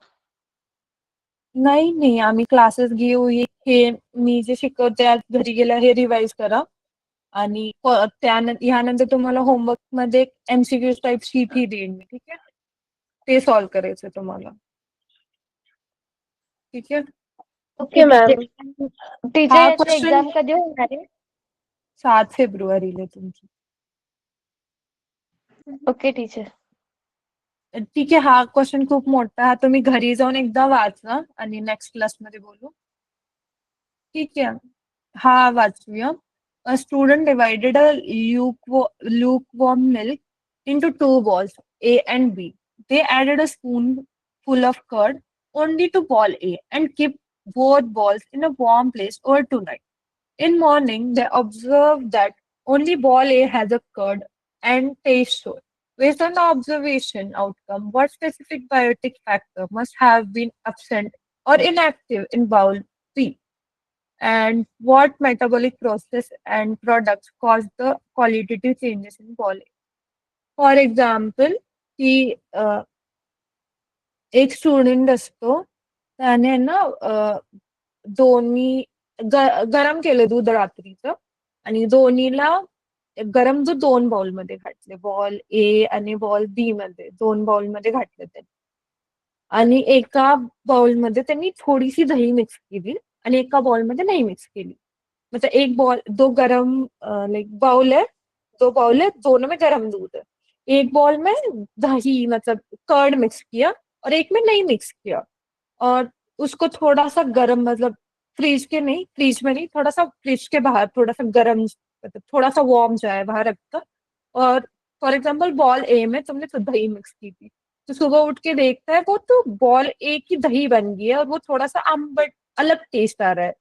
Speaker 2: नाही नाही, आम्ही क्लासेस घेऊ, हे मी जे शिकवते आज घरी गेल्या हे रिवाइज करा आणि ह्यानंतर तुम्हाला होमवर्क मध्ये एमसीक्यू टाइप शीट ही देईन मी, ठीक आहे, ते सॉल्व्ह करायचं तुम्हाला, ठीक आहे।
Speaker 3: Okay
Speaker 4: ma'am.
Speaker 3: टीचर। टीचर
Speaker 2: हा
Speaker 3: याची
Speaker 2: क्वेश्चन
Speaker 3: एक्झाम कधी होणार आहे?
Speaker 2: 7 फेब्रुवारीला तुमची,
Speaker 3: ओके टीचर।
Speaker 2: ठीक आहे। हा क्वेश्चन खूप मोठा, हा तुम्ही घरी जाऊन एकदा वाचा आणि नेक्स्ट क्लासमध्ये बोलू, ठीक आहे। हा वाचूया। A student divided a lukewarm milk into two balls, A and B. They added a spoonful of curd only to ball A and kept both balls in a warm place overnight. In morning, they observed that only ball A has a curd and taste sour. Based on the observation outcome, what specific biotic factor must have been absent or inactive in bowl B? And what metabolic process and products cause the qualitative changes in ball A? For example, की एक student असतो, त्याने ना दोन्ही गरम केलं दूध रात्रीचं आणि दोन्हीला गरम दूध 2 बाउलमध्ये घातले, बॉल ए आणि बॉल बी मध्ये 2 बाउलमध्ये घातले त्यांनी, आणि एका बाउलमध्ये त्यांनी थोडीशी दही मिक्स केली आणि एका बाउलमध्ये नाही मिक्स केली, मतलब एक बॉल दो गरम लाइक बाउल है, 2 बाउल है, दोनों में गरम दूध है, एक बॉल में दही मतलब कर्ड मिक्स किया और एक में नहीं मिक्स किया, और उसको थोड़ा सा गरम मतलब फ्रिज में नहीं, थोड़ा सा फ्रिज के बाहर थोड़ा सा गरम मतलब थोड़ा सा वार्म जो है बाहर रखकर, और फॉर एग्जाम्पल बॉल ए में तुमने तो दही मिक्स की थी, तो सुबह उठ के देखता है वो तो बॉल एक ही दही बन गई है और वो थोड़ा सा बट अलग टेस्ट आ रहा है,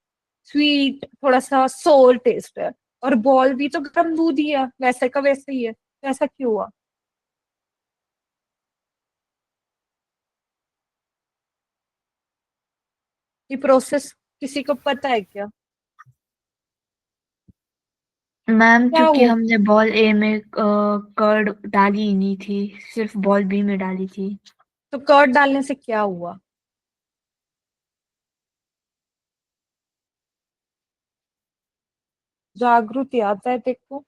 Speaker 2: स्वीट थोड़ा सा सोर टेस्ट है, और बॉल भी तो गर्म दूध ही है, वैसे का वैसे ही है, तो ऐसा क्यों हुआ? ये प्रोसेस किसी को पता है क्या?
Speaker 7: मैम
Speaker 2: क्या
Speaker 7: क्योंकि
Speaker 2: हुआ?
Speaker 7: हमने बॉल ए में कर्ड डाली ही नहीं थी, सिर्फ बॉल बी में डाली थी।
Speaker 2: तो कर्ड डालने से क्या हुआ? जागृति आता है देखो।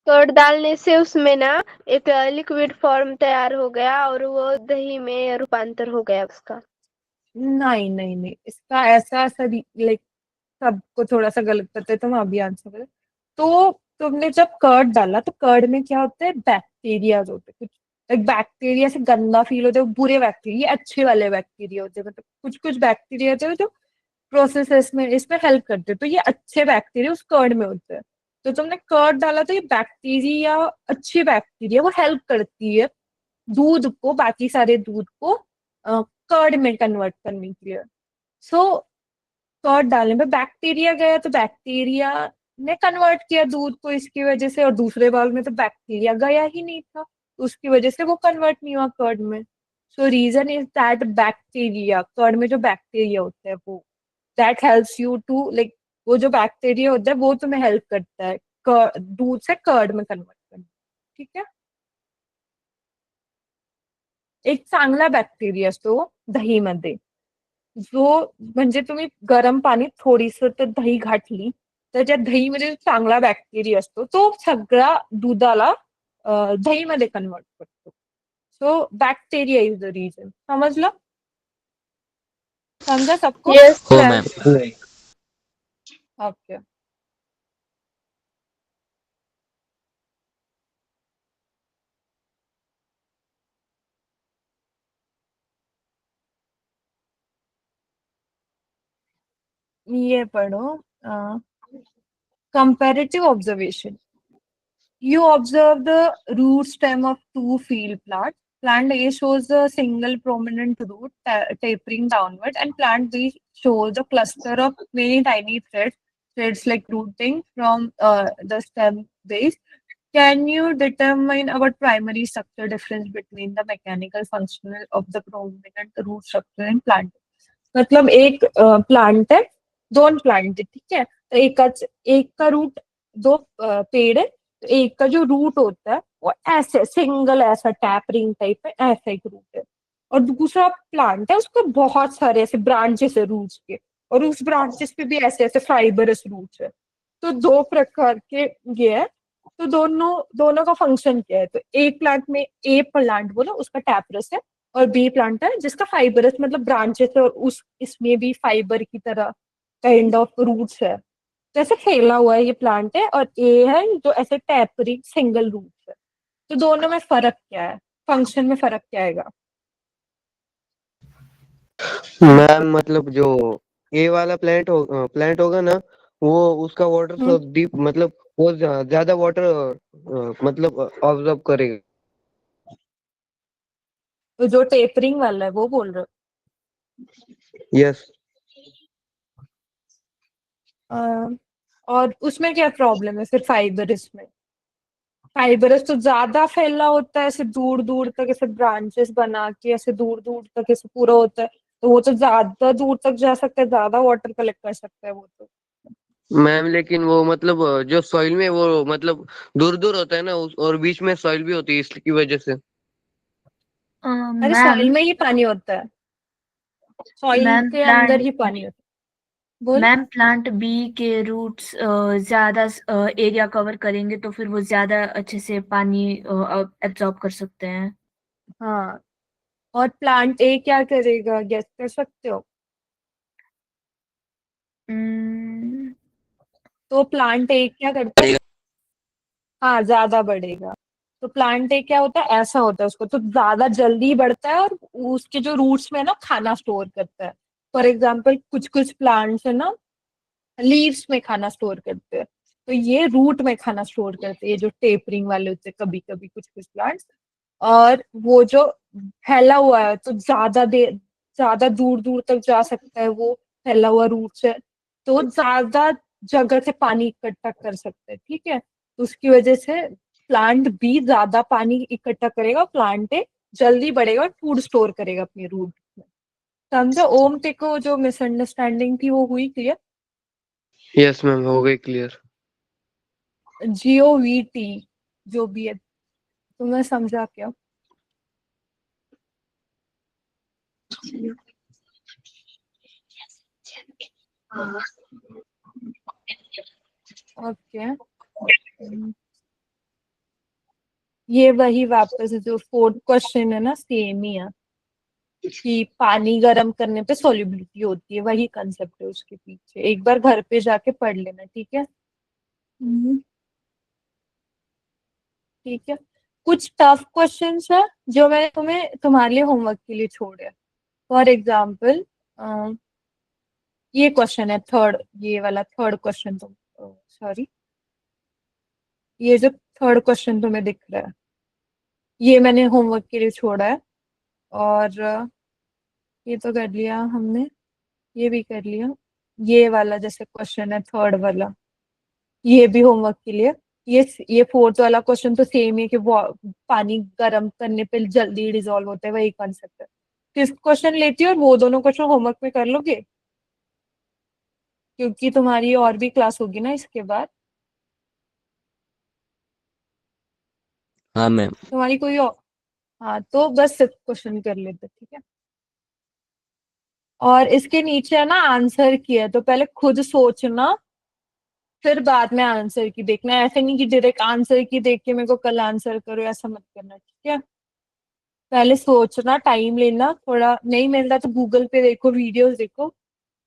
Speaker 4: कर्ड डालने से उसमें ना एक लिक्विड फॉर्म तैयार हो गया और वो दही में रूपांतर हो गया उसका।
Speaker 2: नहीं नहीं नहीं, इसका ऐसा लाइक सबको थोड़ा सा गलत पता है, तो मैं अभी आंसर करूँ। तो तुमने जब कर्ड डाला तो कर्ड में क्या होता है, बैक्टीरिया होते हैं कुछ, एक बैक्टीरिया से गंदा फील होता है, वो बुरे बैक्टीरिया, अच्छे वाले बैक्टीरिया होते हैं, मतलब कुछ कुछ बैक्टीरिया होते हैं जो प्रोसेस में इसमें हेल्प करते हैं, तो ये अच्छे बैक्टीरिया उस कर्ड में होते हैं। तो तुमने कर्ड डाला तो ये बैक्टीरिया, अच्छी बैक्टीरिया, वो हेल्प करती है दूध को, बाकी सारे दूध को कर्ड में कन्वर्ट करने के लिए। सो कर्ड डालने पे बैक्टीरिया गया, तो बैक्टीरिया ने कन्वर्ट किया दूध को इसकी वजह से, और दूसरे बाउल में तो बैक्टीरिया गया ही नहीं था, तो उसकी वजह से वो कन्वर्ट नहीं हुआ कर्ड में। So reason is that bacteria, curd में जो बैक्टीरिया होता है वो, that helps you to like, वो जो बैक्टीरिया होता है वो तुम्हें हेल्प करता है दूध से कर्ड में कन्वर्ट करने। ठीक है, एक चांगला बॅक्टेरिया असतो दहीमध्ये, जो म्हणजे तुम्ही गरम पाणी थोडीसं तर दही घातली, तर त्या दहीमध्ये जो चांगला बॅक्टेरिया असतो तो सगळा दुधाला दहीमध्ये कन्वर्ट करतो. सो बॅक्टेरिया इज द रीजन. समजलं? समझा सबको?
Speaker 4: यस
Speaker 1: हो
Speaker 4: मैम।
Speaker 1: मॅम.
Speaker 2: ओके. ये पढ़ो, comparative observation. You observe the root stem of two field plants. Plant A shows a single prominent root tapering downward, and plant B shows a cluster of many tiny threads like rooting from the stem base. Can you determine about primary structure difference between the mechanical functional of the prominent root structure in plant? मतलब एक plant है, दोन plant है, ठीक है, तो एक का रूट, दो पेड़ है, तो एक का जो रूट होता है वो ऐसे सिंगल ऐसा टैपरिंग टाइप है, ऐसा एक रूट है, और दूसरा प्लांट है उसको बहुत सारे ऐसे ब्रांचेस है रूट्स के, और उस ब्रांचेस पे भी ऐसे ऐसे फाइबरस रूट्स है। तो दो प्रकार के ये है, तो दोनों दोनों का फंक्शन क्या है, तो एक प्लांट में ए प्लांट बोलो उसका टैपरस है, और बी प्लांट है जिसका फाइबरस मतलब ब्रांचेस है, और उस इसमें भी फाइबर की तरह काइंड ऑफ रूट्स है, तो ऐसे फैला हुआ है ये प्लांट है, और ए है जो ऐसे टैपरिंग सिंगल रूट्स है। तो दोनों में फर्क क्या है, फंक्शन में फर्क क्या आएगा?
Speaker 5: मैम मतलब जो ए वाला प्लांट होगा ना, वो उसका वाटर
Speaker 2: हम्म,
Speaker 5: सोर्स डीप, मतलब वो ज्यादा वाटर मतलब ऑब्जर्व करेगा।
Speaker 2: तो जो टेपरिंग वाला है वो बोल रहे
Speaker 5: यस।
Speaker 2: हो? और उसमें क्या प्रॉब्लम है फिर फाइबरस में? फाइबरस तो ज्यादा फैला होता है, ऐसे दूर दूर तक ऐसे ब्रांचेस बना के ऐसे दूर दूर तक ऐसे पूरा होता है, तो वो तो ज्यादा दूर तक जा सकता है, ज्यादा वाटर कलेक्ट कर सकता है वो तो।
Speaker 5: मैम लेकिन वो मतलब जो सॉइल में वो मतलब दूर दूर होता है ना, और बीच में सॉइल भी होती है, इसकी वजह से।
Speaker 2: अरे
Speaker 7: मैम
Speaker 2: सॉइल में ही पानी होता है, सॉइल
Speaker 7: मैम
Speaker 2: के अंदर
Speaker 7: प्लांट
Speaker 2: ही पानी होता है। बोल।
Speaker 7: मैम प्लांट बी के रूट्स ज्यादा एरिया कवर करेंगे तो फिर वो ज्यादा अच्छे से पानी एब्जॉर्ब कर सकते हैं।
Speaker 2: हाँ, और प्लांट ए क्या करेगा, गेस कर सकते हो?
Speaker 7: हम्म,
Speaker 2: तो प्लांट ए क्या करता है? हाँ, ज्यादा बढ़ेगा। तो प्लांट ए क्या होता है, ऐसा होता है उसको तो ज्यादा जल्दी बढ़ता है, और उसके जो रूट्स में ना खाना स्टोर करता है। फॉर एग्जाम्पल कुछ कुछ प्लांट्स है ना, लीव्स में खाना स्टोर करते हैं, तो ये रूट में खाना स्टोर करते हैं, ये जो टेपरिंग वाले होते हैं कभी कभी कुछ कुछ प्लांट्स, और वो जो फैला हुआ है तो ज्यादा दूर दूर तक जा सकता है वो फैला हुआ रूट से, तो ज्यादा जगह से पानी इकट्ठा कर सकता है, ठीक है। तो उसकी वजह से प्लांट भी ज्यादा पानी इकट्ठा करेगा, प्लांट जल्दी बढ़ेगा और फूड स्टोर करेगा अपने रूट में। समझा ओम? ते को जो मिसअंडरस्टैंडिंग थी वो हुई क्लियर?
Speaker 5: यस मैम, हो गई क्लियर।
Speaker 2: GOVT जो भी है, तुम्हें समझा क्या? ओके। ये वही वापस जो फोर्थ क्वेश्चन है ना, सेम ही है कि पानी गर्म करने पे सॉल्युबिलिटी होती है, वही कंसेप्ट है उसके पीछे। एक बार घर पे जाके पढ़ लेना, ठीक है। ठीक है। कुछ टफ क्वेश्चंस है जो मैंने तुम्हारे लिए होमवर्क के लिए छोड़े। फॉर एग्जाम्पल ये क्वेश्चन है थर्ड, ये वाला थर्ड क्वेश्चन, तुम सॉरी, ये जो थर्ड क्वेश्चन तुम्हें दिख रहा है ये मैंने होमवर्क के लिए छोड़ा है। और ये तो कर लिया हमने, ये भी कर लिया। ये वाला जैसे क्वेश्चन है थर्ड वाला, ये भी होमवर्क के लिए। ये फोर्थ वाला क्वेश्चन तो सेम है कि वो पानी गर्म करने पे जल्दी डिजोल्व होता है, वही कॉन्सेप्ट है। फिफ्थ क्वेश्चन लेती है और वो दोनों क्वेश्चन होमवर्क में कर लोगे, क्योंकि तुम्हारी और भी क्लास होगी ना इसके बाद।
Speaker 5: हाँ मैम।
Speaker 2: तुम्हारी कोई और, हाँ तो बस फिफ्थ क्वेश्चन कर लेते, ठीक है। और इसके नीचे है ना आंसर की है, तो पहले खुद सोचना फिर बाद में आंसर की देखना। ऐसे नहीं कि डायरेक्ट आंसर की देख के मेरे को कल आंसर करो, ऐसा मत करना, ठीक है। पहले सोचना, टाइम लेना थोड़ा, नहीं मिल रहा तो गूगल पे देखो, वीडियोस देखो,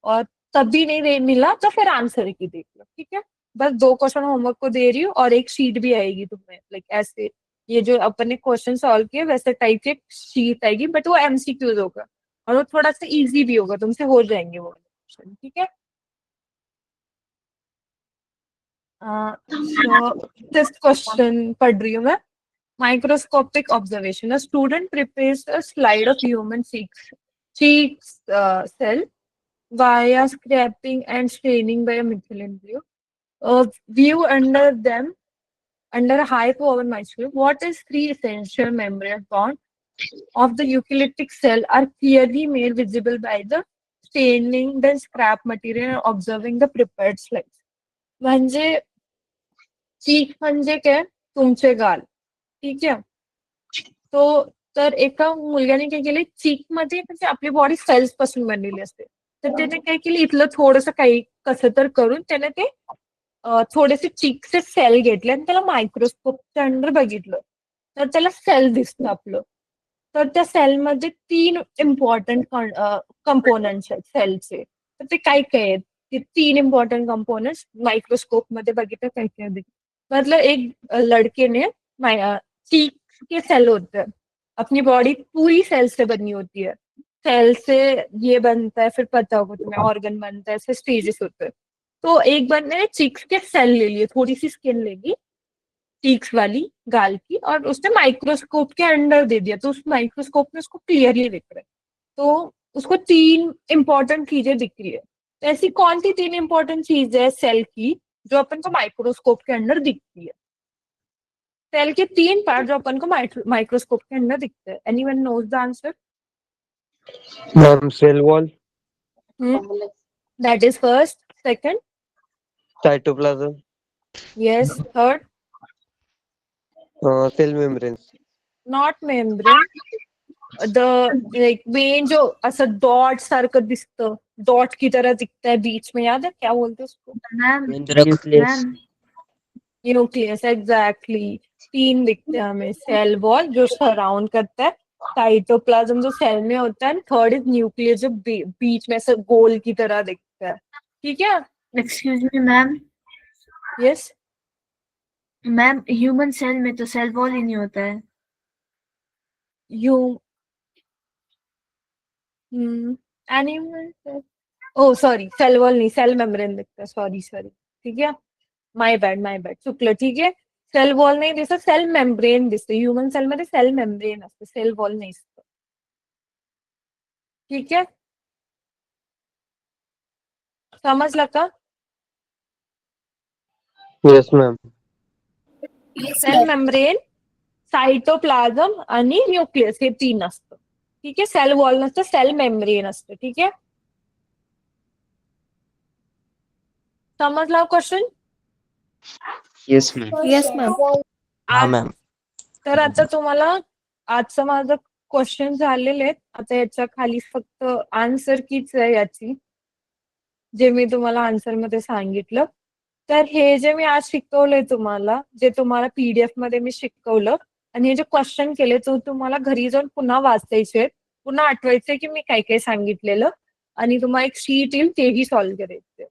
Speaker 2: और तब भी नहीं मिला तो फिर आंसर की देख लो, ठीक है। बस दो क्वेश्चन होमवर्क को दे रही हूँ और एक शीट भी आएगी तुम्हें, लाइक ऐसे ये जो अपन ने क्वेश्चन सॉल्व किए वैसे टाइप की शीट आएगी, बट वो MCQs होगा और वो थोड़ा सा इजी भी होगा, तुमसे हो जाएंगे वो क्वेश्चन, ठीक है। सो फिफ्थ क्वेश्चन पढ़ रही हूँ मैं। Microscopic observation. A student prepares a slide of human cheeks cell via scraping and staining by a methylene blue. View under them under a high power microscope. What is three essential membrane bonds of the eukaryotic cell are clearly made visible by the staining the scrap material and observing the prepared slides. म्हणजे चीक म्हणजे काय? तुमचे गाल, ठीक आहे। तो तर एका मुलग्याने काय केले, चीक मध्ये म्हणजे आपली बॉडी सेल्स पासून बनलेली असते, तर त्याने काय केलं इथलं थोडंसं काही कसं तर करून त्याने ते थोडेसे चीकचे सेल घेतले आणि त्याला मायक्रोस्कोपच्या अंडर बघितलं, तर त्याला सेल दिसतं आपलं। तर त्या सेलमध्ये 3 इम्पॉर्टंट कंपोनेंट्स आहेत सेलचे, तर ते काय काय आहेत? ते 3 इम्पॉर्टंट कंपोनेंट्स मायक्रोस्कोप मध्ये बघितलं काय काय मतलब एक लड़के ने चीक के सेल होते हैं, अपनी बॉडी पूरी सेल से बनी होती है। सेल से ये बनता है, फिर पता होगा तुम्हें ऑर्गन बनता है, ऐसे स्टेजेस होते हैं। तो एक बंदे ने चीक्स के सेल ले लिए, थोड़ी सी स्किन ले ली चीक्स वाली गाल की, और उसने माइक्रोस्कोप के अंडर दे दिया, तो उस माइक्रोस्कोप में उसको क्लियरली दिख रहा है। तो उसको 3 इंपॉर्टेंट चीजें दिख रही है। तो ऐसी कौन सी 3 इंपॉर्टेंट चीज है सेल की जो अपन को माइक्रोस्कोप के अंदर दिखती है? सेल के 3 पार्ट जो अपन को माइक्रोस्कोप के अंदर दिखते हैं। Anyone knows the answer?
Speaker 5: Ma'am cell wall,
Speaker 2: that is first. Second?
Speaker 5: Cytoplasm,
Speaker 2: yes. Third?
Speaker 5: Cell membranes.
Speaker 2: Not membrane, the like main जो असं डॉट सारखं दिसतं, डॉट की तरह दिखता है बीच में, याद है क्या बोलते हैं उसको?
Speaker 7: Ma'am
Speaker 5: nucleus.
Speaker 7: Ma'am
Speaker 2: nucleus, exactly. 3 दिखते हैं हमें, सेल वॉल जो सराउंड करता है, साइटोप्लाज्म जो सेल में होता है, थर्ड इज न्यूक्लियस जो बीच में से गोल की तरह दिखता है, ठीक है।
Speaker 7: Excuse me ma'am,
Speaker 2: yes.
Speaker 7: Ma'am human cell में तो सेल वॉल ही नहीं होता है।
Speaker 2: You animal, oh sorry, cell wall नहीं, सेल मेम्ब्रेन दिखता है, सॉरी सॉरी, ठीक है। माय बैड चुकलं, ठीक है। सेल वॉल नाही दिसत, सेल मेम्ब्रेन दिसतं. ह्युमन सेल मध्ये सेल मेम्ब्रेन असतं, सेल वॉल नाही दिसत. ठीक आहे, समजलं का?
Speaker 5: Yes ma'am.
Speaker 2: Cell membrane, cytoplasm आणि न्यूक्लियस हे 3 असतं. ठीक आहे, सेल वॉल नसतं, सेल मेम्ब्रेन असतं. ठीक आहे, समजला question?
Speaker 1: Yes ma'am.
Speaker 8: Yes ma'am.
Speaker 1: हा मॅम.
Speaker 2: तर आता तुम्हाला आजचं माझं क्वेश्चन झालेले आहेत. आता याच्या खाली फक्त आन्सर कीच आहे याची, जे मी तुम्हाला आन्सर मध्ये सांगितलं. तर हे जे मी आज शिकवलंय तुम्हाला, जे तुम्हाला PDF मध्ये मी शिकवलं आणि हे जे क्वेश्चन केले तो तुम्हाला घरी जाऊन पुन्हा वाचायचे, पुन्हा आठवायचे की मी काय काय सांगितलेलं, आणि तुम्हाला एक शीट येईल तेही सॉल्व्ह करायचे.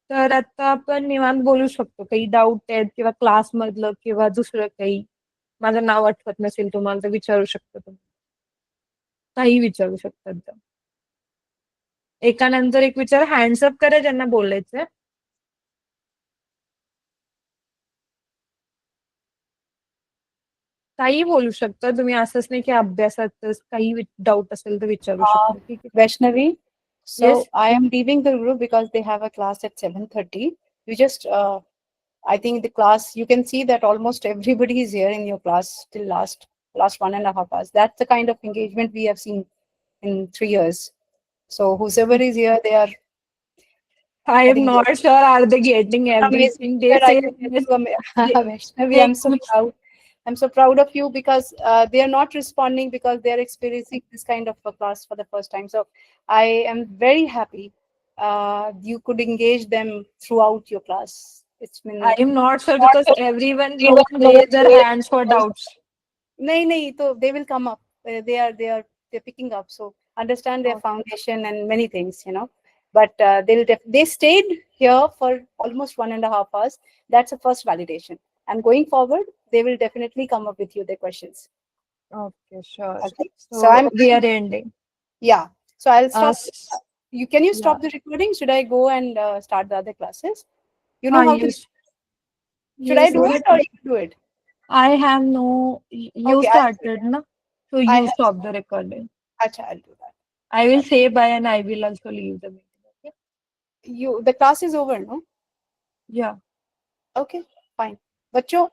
Speaker 2: तर आता आपण निवांत बोलू शकतो. काही डाऊट आहेत किंवा क्लास मधलं किंवा दुसरं काही, माझं नाव आठवत नसेल तुम्हाला तर विचारू शकता तुम्ही, काही विचारू शकतात. एकानंतर एक विचार, हँड्सअप करा ज्यांना बोलायचंय. काही बोलू शकता तुम्ही, असंच नाही की अभ्यासातच काही डाऊट असेल तर विचारू शकता. ठीक आहे.
Speaker 8: Vaishnavi, so
Speaker 2: Yes.
Speaker 8: I am leaving the group because they have a class at 7:30. You just, I think the class, you can see that almost everybody is here in your class till last 1.5 hours. That's the kind of engagement we have seen in 3 years. So whosoever is here, they are,
Speaker 2: I
Speaker 8: I
Speaker 2: am
Speaker 8: think,
Speaker 2: not sure are they getting everything they
Speaker 8: that I
Speaker 2: say.
Speaker 8: can tell you,
Speaker 2: they-
Speaker 8: Vaishnavi, I'm so proud. I'm so proud of you because they are not responding because they are experiencing this kind of a class for the first time. So I am very happy you could engage them throughout your class. It's been
Speaker 2: I am not sure because everyone don't raise their hands for doubts.
Speaker 8: nahi, so they will come up. They're picking up. So understand their foundation and many things, you know. But they stayed here for almost 1.5 hours. That's the first validation. And going forward, they will definitely come up with you their questions.
Speaker 2: Okay, sure.
Speaker 8: Okay.
Speaker 2: So
Speaker 8: I'm
Speaker 2: we are ending.
Speaker 8: yeah. So I'll stop.
Speaker 2: Uh,
Speaker 8: Can you stop
Speaker 2: yeah.
Speaker 8: the recording? Should I go and start the other classes? You know how to. Should I do it or you do it?
Speaker 2: I have no. You
Speaker 8: Okay, I'll do
Speaker 2: started, na? So
Speaker 8: I
Speaker 2: you
Speaker 8: have-
Speaker 2: stop the recording.
Speaker 8: Acha, I'll do that.
Speaker 2: I will say bye and I will also leave the meeting. Okay?
Speaker 8: The class is over, no?
Speaker 2: Yeah.
Speaker 8: Okay, fine. बच्चों